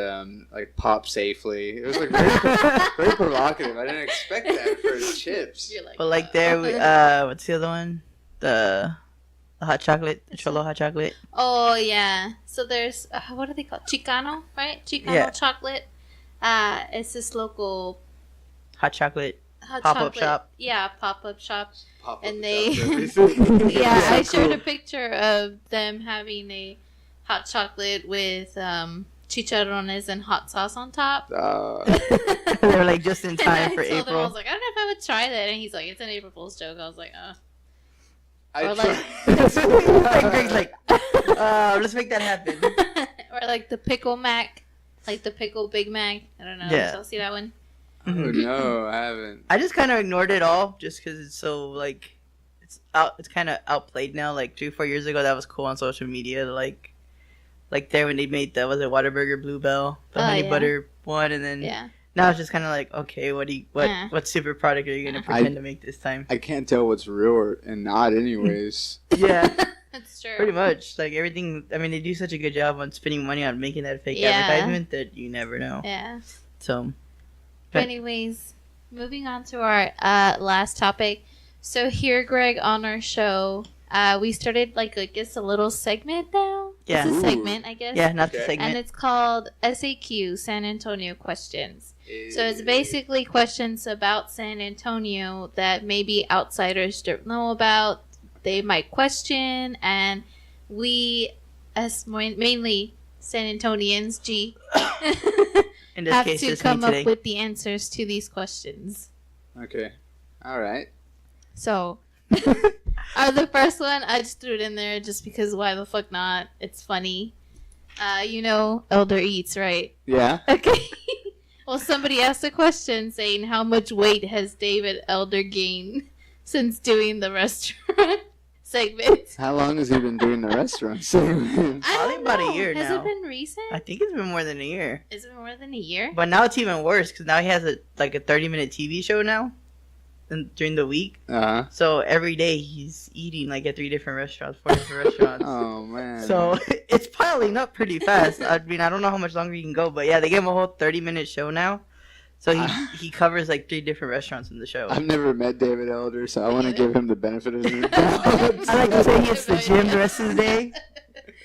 like pop safely. It was like very provocative. I didn't expect that for chips. You're like, But like there, we, what's the other one? The hot chocolate, the Cholo hot chocolate. Oh yeah. So there's what are they called? Chicano, right? Chicano Yeah. chocolate. It's this local Hot chocolate hot Pop-up chocolate. shop. Yeah, pop-up shop. Pop And up they- shop everything. Yeah, I So showed cool. a picture of them having a hot chocolate with chicharrones and hot sauce on top. They were like just in And time I for told him, I April. was like, I don't know if I would try that. And he's like, it's an April Fool's joke. I was like, I Or tried- Like, Greg's like, let's make that happen. or like the pickle mac, like the pickle Big Mac. I don't know. Yeah. Did y'all see that one? Oh no, I haven't. I just kind of ignored it all just because it's so like it's kind of outplayed now. Like 3-4 years ago, that was cool on social media. Like there when they made the Whataburger Bluebell, the Oh, honey yeah. butter one, and then Yeah. now it's just kind of like, okay, Yeah. what super product are you gonna pretend to make this time? I can't tell what's real and not, anyways. Yeah, That's true. pretty much. Like everything. I mean, they do such a good job on spending money on making that fake Yeah. advertisement that you never know. Yeah. So But anyways, moving on to our last topic. So here, Greg, on our show, we started like I guess a little segment now. Yeah. It's a Ooh. segment, I guess. yeah, not the Okay. segment. And it's called SAQ, San Antonio Questions. So it's basically questions about San Antonio that maybe outsiders don't know about. They might question, and we, as mainly San Antonians, In this have case, to just come me up today. with the answers to these questions. Okay. All right. So, the first one, I just threw it in there just because why the fuck not? It's funny. Elder eats, right? Yeah. Okay. Well, somebody asked a question saying, how much weight has David Elder gained since doing the restaurant segment? How long has he been doing the restaurant segment? I Probably don't about a know. year Has now. it been recent? I think it's been more than a year. Is it more than a year? But now it's even worse because now he has a 30-minute TV show now during the week. Uh-huh. So every day he's eating like at 3 different restaurants, 4 different restaurants. Oh man. So it's piling up pretty fast. I mean, I don't know how much longer he can go, but yeah, they gave him a whole 30-minute show now. So he covers like 3 different restaurants in the show. I've never met David Elder, so I want to Neither. give him the benefit of the doubt. I like to say he hits the gym the rest of the day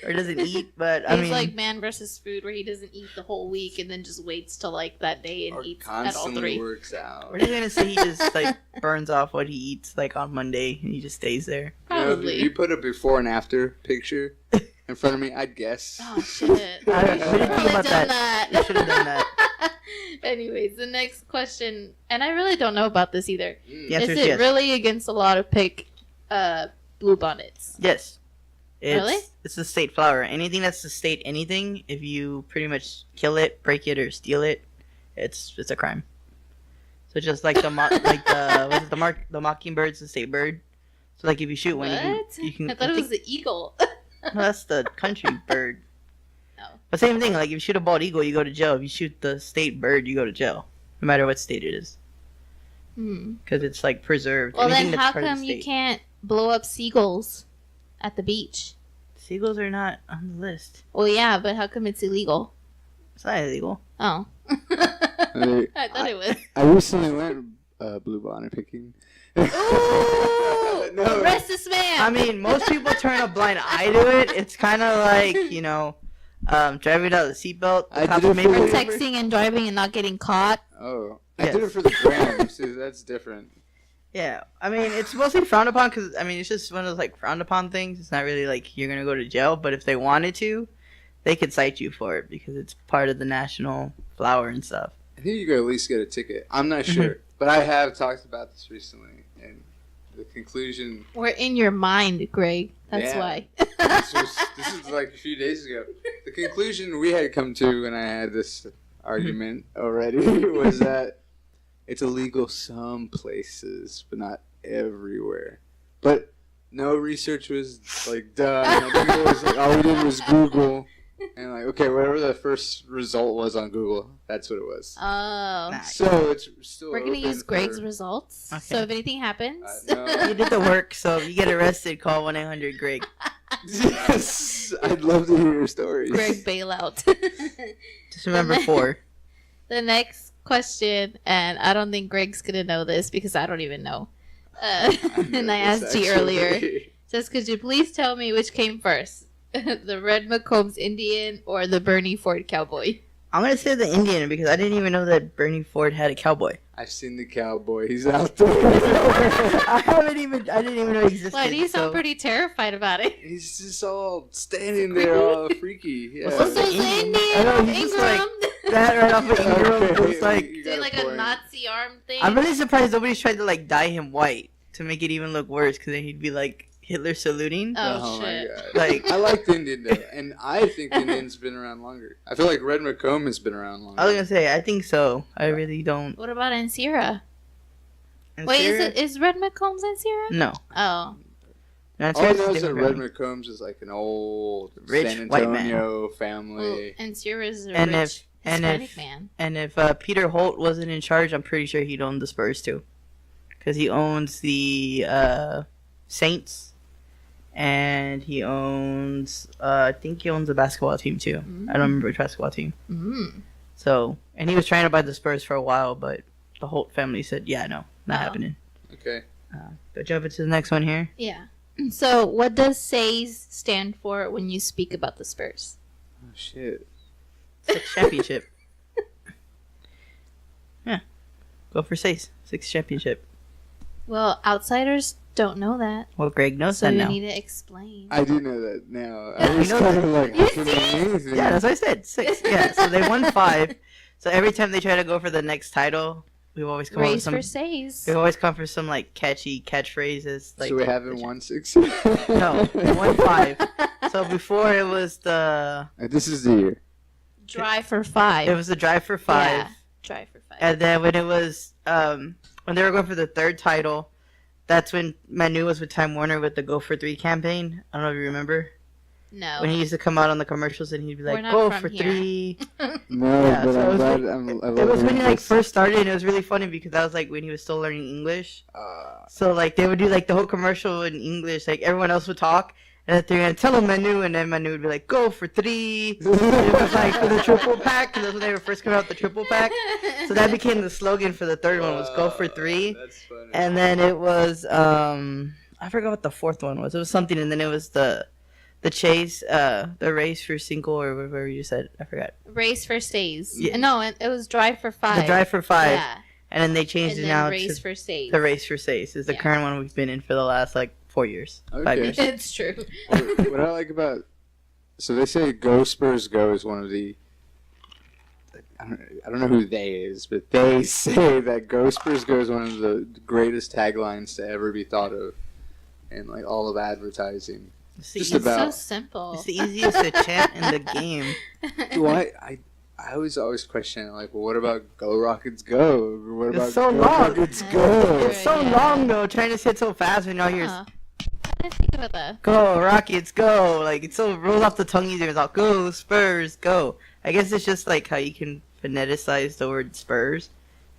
or doesn't eat, but I He's mean, like Man versus Food, where he doesn't eat the whole week and then just waits till like that day and Or eats at all constantly 3. works out. we're just gonna say he just like burns off what he eats like on Monday and he just stays there. You know, Probably. if you put a before and after picture in front of me, I'd guess. Oh shit! I didn't think Probably about done that. You should have done that. Anyways, the next question, and I really don't know about this either. Mm. The answer Is is it yes. really against the law to pick bluebonnets? Yes. Really? It's the state flower. Anything that's the state anything, if you pretty much kill it, break it, or steal it, it's a crime. So just like the mockingbird's the state bird. So like if you shoot one, What? you can. I thought it was the eagle. No, that's the country bird. Oh. But same thing. Like if you shoot a bald eagle, you go to jail. If you shoot the state bird, you go to jail, no matter what state it is, because it's like preserved. Well, Anything then that's how part of the come you state. can't blow up seagulls at the beach? Seagulls are not on the list. Well, yeah, but how come it's illegal? It's not illegal. Oh. They- I thought it was. I recently went bluebonnet picking. Ooh! No. Arrest this man! I mean, most people turn a blind eye to it. It's kind of like, driving without a seatbelt. I Cops did it may for pull Or you over. texting and driving and not getting caught. Oh, Yes. I did it for the gram. See, that's different. Yeah, I mean, it's mostly frowned upon because, I mean, it's just one of those, like, frowned upon things. It's not really like you're going to go to jail, but if they wanted to, they could cite you for it because it's part of the national flower and stuff. I think you could at least get a ticket. I'm not sure, but I have talked about this recently, and the conclusion. We're in your mind, Greg. That's Yeah. why. This was like a few days ago. The conclusion we had come to when I had this argument already was that it's illegal some places, but not everywhere. But no research was like done. I think it was like all we did was Google, and like okay, whatever the first result was on Google, that's what it was. Oh. Nice. So it's still. We're going to open use Greg's for- results. Okay. So if anything happens. No. You did the work, so if you get arrested, call 1-800-GREG. Yes, I'd love to hear your stories. Greg bailout. Just remember 4. The next question, and I don't think Greg's going to know this because I don't even know. And I asked you earlier. Says, could you please tell me which came first? The Red McCombs Indian or the Bernie Ford Cowboy? I'm gonna say the Indian because I didn't even know that Bernie Ford had a cowboy. I've seen the cowboy. He's out there. I didn't even know he existed. Why do you sound so- pretty terrified about it? He's just all standing there, all freaky. Yeah. What's What's the those Indian? Indian? I know, he's just like- Ingram? That right off of Ingram Okay, was like. you got Doing like a point. Nazi arm thing. I'm really surprised nobody's tried to like dye him white to make it even look worse, because then he'd be like Hitler saluting. Oh, my shit. god! Like- I like the Indian though, and I think the Indian's been around longer. I feel like Red McComb has been around longer. I was gonna say, I think so. I really don't. What about Ansira? And Wait, Syria- is Red McCombs Ansira? No. Oh. No, All I Syria's know is that different Red from- McCombs is like an old Rich San white man. Antonio Well, family. Ansira's a And rich and Hispanic if- man. And if Peter Holt wasn't in charge, I'm pretty sure he'd own the Spurs too, because he owns the Saints, and he owns I think he owns the basketball team too. I don't remember which basketball team. Mm. So, and he was trying to buy the Spurs for a while, but the Holt family said, "Yeah, no, not Oh. happening." Okay. Go jump into the next one here. Yeah. So, what does SAYS stand for when you speak about the Spurs? Oh shit. Sixth championship. Yeah, go for sixth championship. Well, outsiders don't know that, Well, Greg knows so that you now. need to explain. I do know that now. I You was know kind that. of like, You how can see? they mean anything? Yeah, that's what I said. 6. Yeah, so they won 5. So every time they try to go for the next title, we've always come up with Race some. for SAYS. We always come for some like catchy catchphrases. Like So we haven't won 6. No, we won 5. So before it was This is the year. Drive for 5. it was the drive for 5, Yeah, Drive for 5. and then when it was when they were going for the 3rd title, that's when Manu was with Time Warner with the Go for 3 campaign. I don't know if you remember No. when he used to come out on the commercials and he'd be We're like, not "Go from for here." 3." No, Yeah, but so it I'm was glad. like- I love It was when he hearing like this. first started, and it was really funny because that was like when he was still learning English. Uh, So like they would do like the whole commercial in English, like everyone else would talk, and then they're gonna tell him Manu, and then Manu would be like, "Go for 3." And it was like for the triple pack, because that's when they were first coming out with the triple pack. So that became the slogan for the 3rd one was "Go for 3." That's funny. And then it was I forgot what the 4th one was. It was something, and then it was the chase, the race for single or whatever you said. I forgot. Race for SAYS. Yeah. No, it was Drive for 5. The drive for 5, Yeah. and then they changed And it then now Race to for SAYS. the race for SAYS. Is the Yeah. current one we've been in for the last like 4 years, 5 Okay. years. It's true. What I like about so they say "Go Spurs Go" is one of the I don't know who they is, but they say that "Go Spurs Go" is one of the greatest taglines to ever be thought of in like all of advertising. It's the, Just easy- about- So simple. it's the easiest to chant in the game. I was always questioning like, well, what about "Go Rockets Go"? Or what It's about so "Go long. Rockets Yeah. Go"? It's so Yeah. long though, trying to say it so fast when all you're Huh. I didn't think about that. "Go Rockets, go!" Like it so rolls off the tongue easier. It's all "Go Spurs, go!" I guess it's just like how you can phoneticize the word Spurs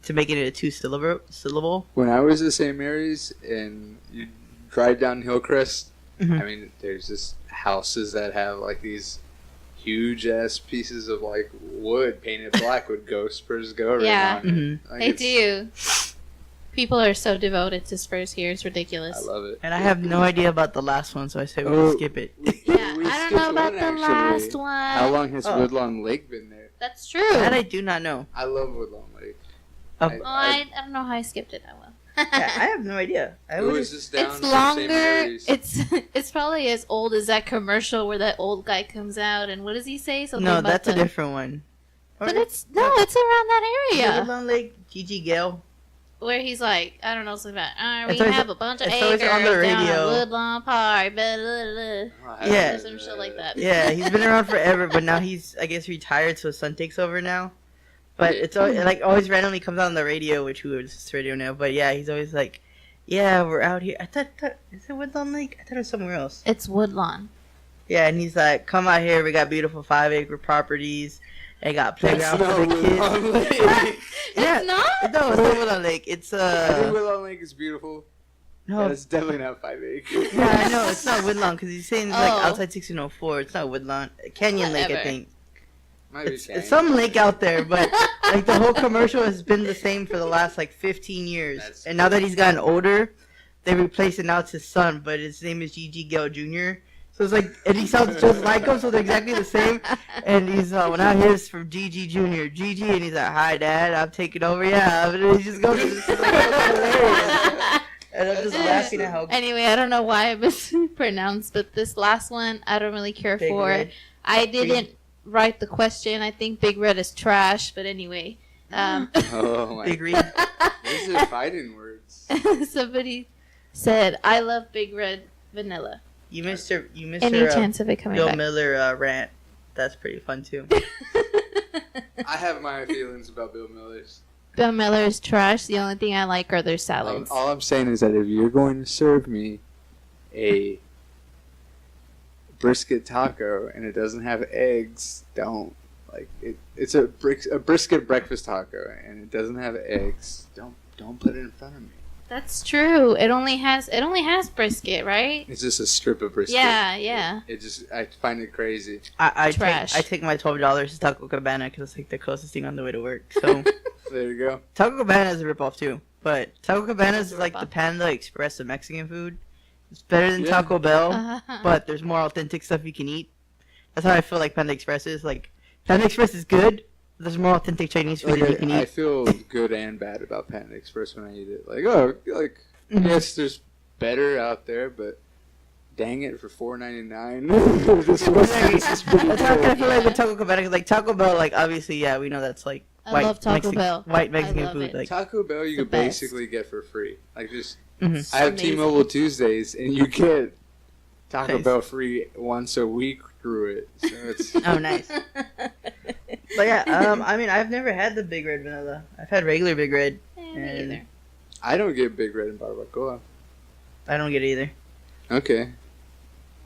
to make it a 2-syllable. When I was at St. Mary's and you drive down Hillcrest, Mhm. I mean, there's just houses that have like these huge ass pieces of like wood painted black with "Go Spurs Go" right Yeah. on it. Mhm. Like, They it's- do. People are so devoted to Spurs here. It's ridiculous. I love it. And I have no idea about the last one, so I say we Oh. can skip it. Yeah, We I don't skipped know about one, the actually. last one. How long has Oh. Woodlawn Lake been there? That's true. That I do not know. I love Woodlawn Lake. Oh. Oh, I don't know how I skipped it. I will. Yeah, I have no idea. I It would was just down It's from St. longer. Mary's. It's probably as old as that commercial where that old guy comes out and what does he say? Something no, about that's a the- different one. But it's it's around that area Woodlawn Lake, Gigi Gale. where he's like, I don't know, something about we It's always- have a bunch of it's acres always on the down radio. at Woodlawn Park, blah, blah, blah. Oh, I Yeah. haven't Or some shit like that. Yeah, he's been around forever, but now he's, I guess, retired, so his son takes over now. But it's always, like always randomly comes out on the radio, which who is radio now. But yeah, he's always like, "Yeah, we're out here." I thought is it Woodlawn Lake? I thought it was somewhere else. It's Woodlawn. Yeah, and he's like, "Come out here. We got beautiful 5-acre properties. They got That's playground not for the Woodlawn kids." Lake. Yeah. It's not? No, it's not Woodlawn Lake. It's I think Woodlawn Lake is beautiful. no. But it's definitely not 5 acres. Yeah, I know it's not Woodlawn because he's saying it's like Oh. outside 1604. It's not Woodlawn. Canyon Lake, I Whatever. think. Might be It's Canyon. some lake out there, but like the whole commercial has been the same for the last like 15 years. That's And now that he's gotten older, they replaced it. Now it's his son, but his name is Gigi Gale Jr. So it's like, and he sounds just like him, so they're exactly the same. And he's, when I hear this from GG Jr., GG, and he's like, hi, Dad, I'm taking over, yeah. And he just goes, it's hilarious. And I'm just laughing at how Anyway, I don't know why I mispronounced, but this last one, I don't really care Big for. Red. I didn't write the question. I think Big Red is trash, but anyway. Oh my. Big Reed. These are fighting words. Somebody said, I love Big Red Vanilla. You missed her Any chance of it coming Bill back? Miller rant. That's pretty fun, too. I have my feelings about Bill Miller's. Bill Miller is trash. The only thing I like are their salads. All I'm saying is that if you're going to serve me a brisket taco and it doesn't have eggs, don't. Like it's a brisket breakfast taco and it doesn't have eggs. Don't put it in front of me. That's true. It only has brisket, right? It's just a strip of brisket. Yeah. I find it crazy. I Trash. take my $12 to Taco Cabana because it's like the closest thing on the way to work. So There you go. Taco Cabana is a ripoff too, but Taco Cabana is like the Panda Express of Mexican food. It's better than Yeah. Taco Bell, but there's more authentic stuff you can eat. That's how I feel like Panda Express is. Like Panda Express is good. But there's more authentic Chinese food that you can I eat. feel good and bad about Panda Express when I eat it. Like Mhm. yes, there's better out there, but dang it, for $4.99. This is pretty That's how I kind cool. of feel like with Taco Cabana. 'Cause, like Taco Bell, like obviously, yeah, we know that's like I love Taco Bell. white I Mexican love food. it. Like Taco Bell you the could best. basically get for free. Like just mhm. I have Amazing. T-Mobile Tuesdays and you get Taco Nice. Bell free once a week through it. So it's Oh, nice. But yeah, I mean, I've never had the Big Red Vanilla. I've had regular Big Red. Me either. I don't get Big Red and barbacoa. I don't get it either. Okay.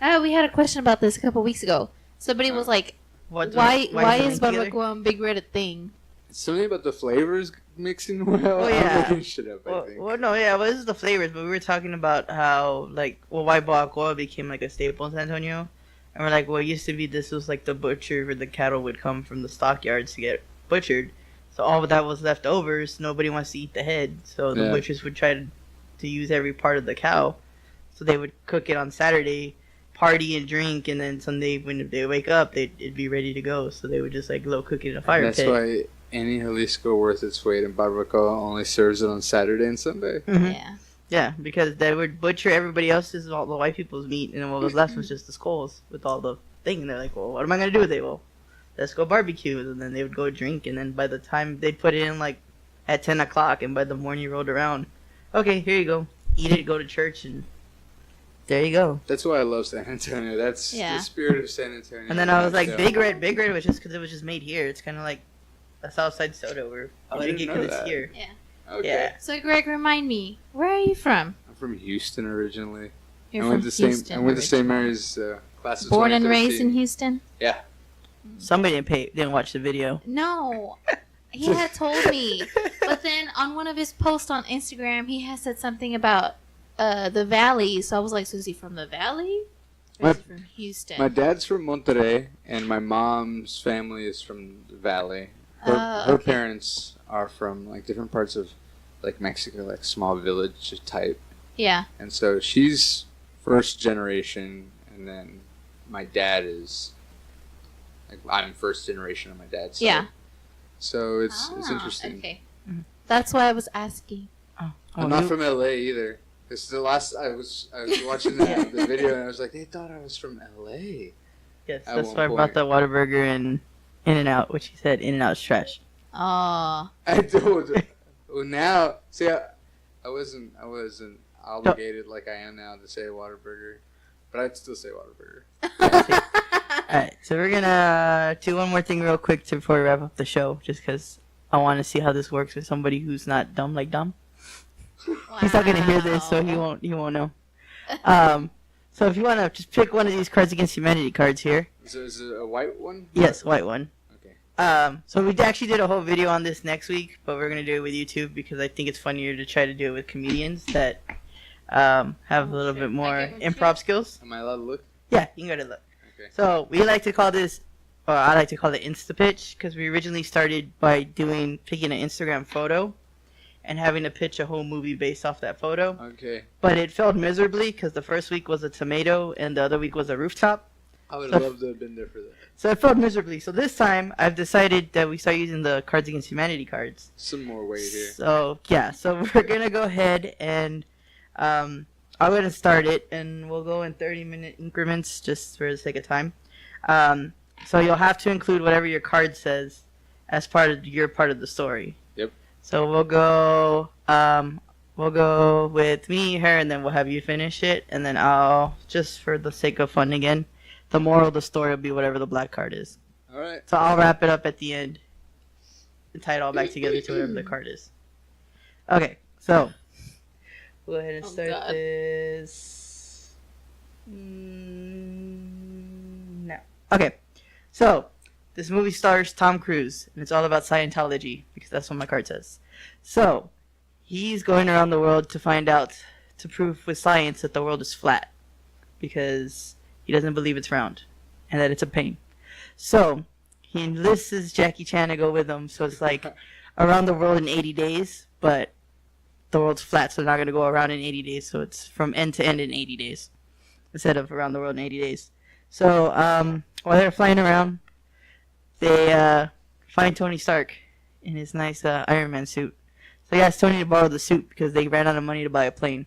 We had a question about this a couple weeks ago. Somebody was like, "Why is barbacoa? barbacoa and Big Red a thing?" Something about the flavors mixing well. Oh, yeah. I'm making shit up, I think. No, yeah, well, this is the flavors, but we were talking about how, like, why barbacoa became, like, a staple in San Antonio. And we're like, well, it used to be this was, like, the butcher where the cattle would come from the stockyards to get butchered. So all that was left over, so nobody wants to eat the head. So the Yeah. butchers would try to use every part of the cow. So they would cook it on Saturday, party and drink, and then Sunday when they wake up, it'd be ready to go. So they would just, like, low cook it in a fire That's pit. why any Jalisco worth its weight in barbacoa only serves it on Saturday and Sunday. Mhm. Yeah. Yeah, because they would butcher everybody else's, all the white people's meat, and then what was left was just the skulls with all the thing. And they're like, well, what am I going to do with it? Well, let's go barbecue. And then they would go drink, and then by the time they'd put it in, like, at 10 o'clock, and by the morning rolled around, okay, here you go. Eat it, go to church, and there you go. That's why I love San Antonio. That's Yeah. the spirit of San Antonio. And then I was like, Yeah. Big Red was just because it was just made here. It's kind of like a Southside soda where Oh, you I drink it didn't because know it's that. here. Okay. Yeah. So, Greg, remind me, where are you from? I'm from Houston originally. You're I from went to Houston. I went to St. originally. Mary's class of Born and 2013. raised in Houston? Yeah. Somebody didn't watch the video. No. He had told me. But then on one of his posts on Instagram, he had said something about the Valley. So I was like, so is he from the Valley? Or is he from Houston? My dad's from Monterrey, and my mom's family is from the Valley. Her Okay. parents are from like different parts of like Mexico, like small village type. Yeah. And so she's first generation, and then my dad is like I'm first generation on my dad's side. Yeah. So it's interesting. Okay. Mhm. That's why I was asking. I'm not from LA either. This is the last I was watching the video, and I was like, they thought I was from LA. Yes, At that's one why I brought point. the Whataburger and In-N-Out, which he said In-N-Out's trash. Oh. I told. Well, now see, I wasn't obligated like I am now to say Whataburger, but I'd still say Whataburger. Alright, so we're gonna do one more thing real quick before we wrap up the show, just because I want to see how this works with somebody who's not dumb like dumb. He's not gonna hear this, so he won't know. So if you wanna just pick one of these Cards Against Humanity cards here. Is it a white one? Yes, white one. Okay. So we actually did a whole video on this next week, but we're gonna do it with YouTube because I think it's funnier to try to do it with comedians that have a little bit more Okay, improv skills. Am I allowed to look? Yeah, you can go to look. Okay. So we like to call this, or I like to call it Insta Pitch, because we originally started by picking an Instagram photo, and having to pitch a whole movie based off that photo. Okay. But it failed miserably because the first week was a tomato and the other week was a rooftop. I would have loved to have been there for that. So it failed miserably. So this time I've decided that we start using the Cards Against Humanity cards. Some more weight here. So yeah, so we're gonna go ahead and I'm gonna start it, and we'll go in 30-minute increments just for the sake of time. So you'll have to include whatever your card says as part of your part of the story. Yep. So we'll go with me, her, and then we'll have you finish it, and then I'll, just for the sake of fun again, the moral of the story will be whatever the black card is. All right. So I'll wrap it up at the end and tie it all back together to whatever the card is. Okay, so we'll go ahead and start this now. Okay, so this movie stars Tom Cruise, and it's all about Scientology, because that's what my card says. So he's going around the world to find out, to prove with science that the world is flat, because he doesn't believe it's round, and that it's a pain. So he enlists Jackie Chan to go with him, so it's like around the world in 80 days, but the world's flat, so they're not going to go around in 80 days, so it's from end to end in 80 days, instead of around the world in 80 days. So while they're flying around, they find Tony Stark in his nice Iron Man suit. So he asked Tony to borrow the suit because they ran out of money to buy a plane.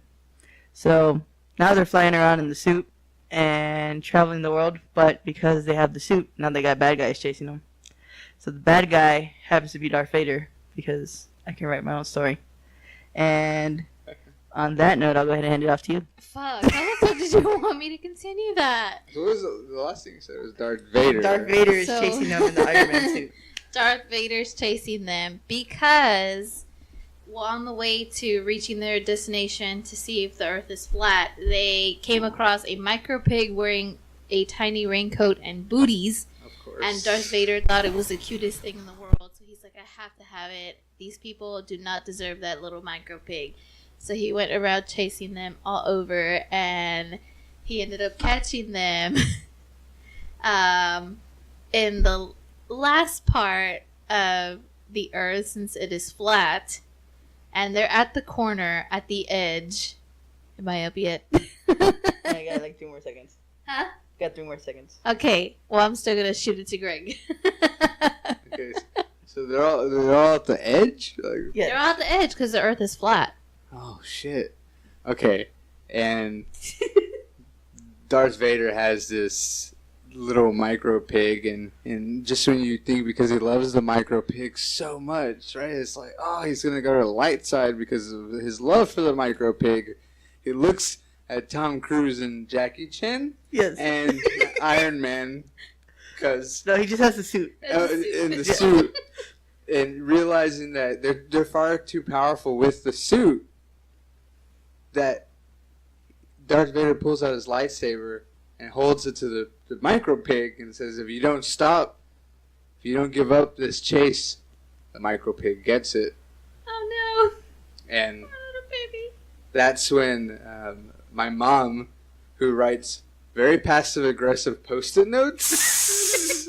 So now they're flying around in the suit and traveling the world, but because they have the suit, now they got bad guys chasing them. So the bad guy happens to be Darth Vader, because I can write my own story. And on that note, I'll go ahead and hand it off to you. Fuck, how the fuck did you want me to continue that? What was the last thing you said? It was Darth Vader. Darth Vader is So- chasing them in the Iron Man suit. Darth Vader's chasing them because on the way to reaching their destination to see if the Earth is flat, they came across a micro pig wearing a tiny raincoat and booties. Of course. And Darth Vader thought it was the cutest thing in the world. So he's like, I have to have it. These people do not deserve that little micro pig. So he went around chasing them all over, and he ended up catching them in the last part of the Earth, since it is flat. And they're at the corner, at the edge. Am I up yet? I got like 3 more seconds. Huh? Got 3 more seconds. Okay, well, I'm still going to shoot it to Greg. Okay, so they're all at the edge? Like, Yeah. They're at the edge because the Earth is flat. oh, shit. Okay, and Darth Vader has this little micro pig, and just when you think, because he loves the micro pig so much, right? It's like, oh, he's gonna go to the light side because of his love for the micro pig. He looks at Tom Cruise and Jackie Chan Yes. and Iron Man, because No, he just has the suit. in the suit, and realizing that they're far too powerful with the suit, that Darth Vader pulls out his lightsaber and holds it to the micro pig and says, if you don't stop, if you don't give up this chase, the micro pig gets it. Oh no, And my little baby. that's when my mom, who writes very passive aggressive post-it notes,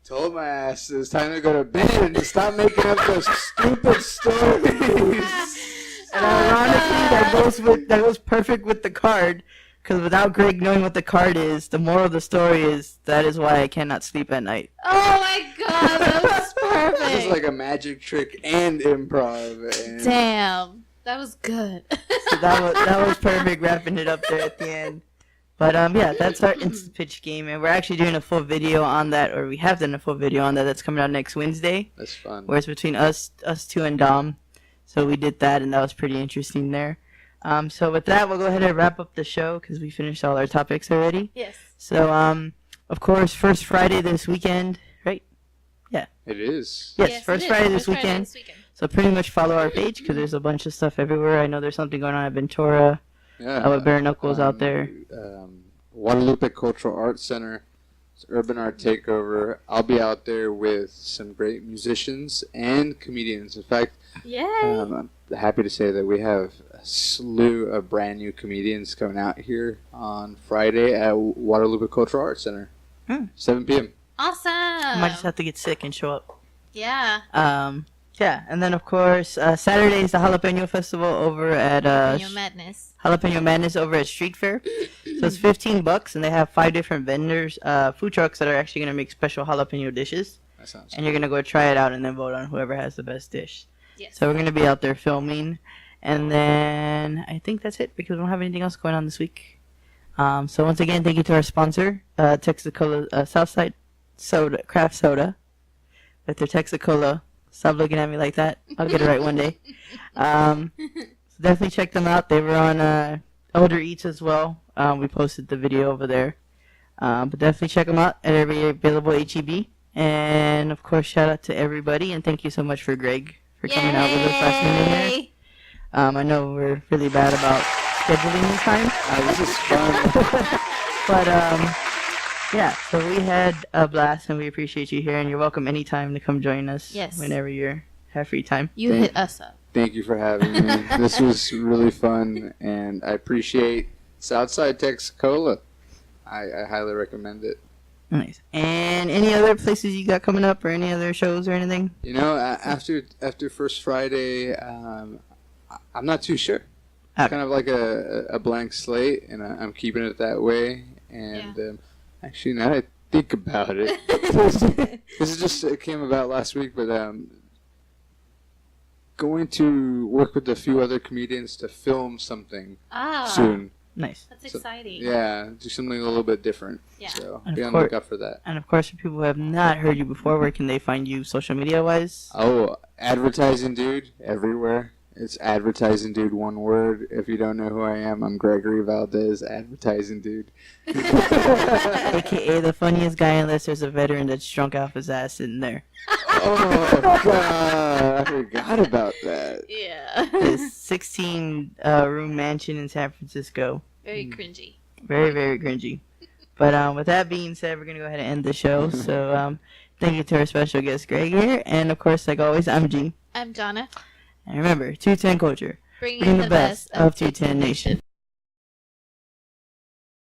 told my ass it's time to go to bed and to stop making up those stupid stories. And ironically, that goes perfect with the card, because without Greg knowing what the card is, the moral of the story is that is why I cannot sleep at night. Oh my god, that was perfect. It was like a magic trick and improv. And Damn, that was good. So that was perfect, wrapping it up there at the end. But yeah, that's our instant pitch game, and we're actually doing a full video on that, or we have done a full video on that. That's coming out next Wednesday, That's fun. where it's between us two and Dom. So we did that, and that was pretty interesting there. So with that, we'll go ahead and wrap up the show because we finished all our topics already. Yes. So of course, first Friday this weekend, right? It is. Yes, first it is. Friday this First Friday weekend. this weekend. So pretty much follow our page because there's a bunch of stuff everywhere. I know there's something going on at Ventura. Yeah. With Bare Knuckles out there. Guadalupe Cultural Arts Center. It's Urban Art Takeover. I'll be out there with some great musicians and comedians. In fact, Yay. I'm happy to say that we have a slew of brand new comedians coming out here on Friday at Guadalupe Cultural Arts Center. 7 p.m. Awesome. I might just have to get sick and show up. Yeah. Yeah, and then of course Saturday is the Jalapeno Festival over at Jalapeno Madness. Jalapeno Madness over at Street Fair. So it's $15, and they have 5 different vendors, food trucks that are actually gonna make special jalapeno dishes. That sounds And you're gonna go try it out and then vote on whoever has the best dish. Yes. So we're gonna be out there filming, and then I think that's it because we don't have anything else going on this week. So once again, thank you to our sponsor, Texacola Southside Soda Craft Soda, with their Texacola. Stop looking at me like that. I'll get it right one day. So definitely check them out. They were on Elder Eats as well. We posted the video over there. But definitely check them out at every available HEB. And of course, shout out to everybody, and thank you so much for Greg for coming out with us last minute here. I know we're really bad about scheduling this time. This is fun. But yeah, so we had a blast, and we appreciate you here, and you're welcome anytime to come join us. Yes. Whenever you have free time. You hit us up. Thank you for having me. This was really fun, and I appreciate Southside Texacola. I highly recommend it. Nice. And any other places you got coming up, or any other shows or anything? You know, after First Friday, I'm not too sure. Okay. Kind of like a blank slate, and I'm keeping it that way. And actually, now that I think about it, this is just it came about last week, but going to work with a few other comedians to film something soon. Nice. That's exciting. Yeah, do something a little bit different. Yeah. So And be of on the course- lookout for that. And of course, for people who have not heard you before, where can they find you social media wise? Oh, Advertising Dude everywhere. It's Advertising Dude, one word. If you don't know who I am, I'm Gregory Valdez, Advertising Dude. AKA the funniest guy unless there's a veteran that's drunk off his ass sitting there. Oh, God. I forgot about that. Yeah. This 16 room mansion in San Francisco. Very cringy. Very, very cringy. But with that being said, we're going to go ahead and end the show. So thank you to our special guest, Greg, here. And of course, like always, I'm G. I'm Donna. And remember, 210 Culture. Bringing Bring the best of 210 Nation.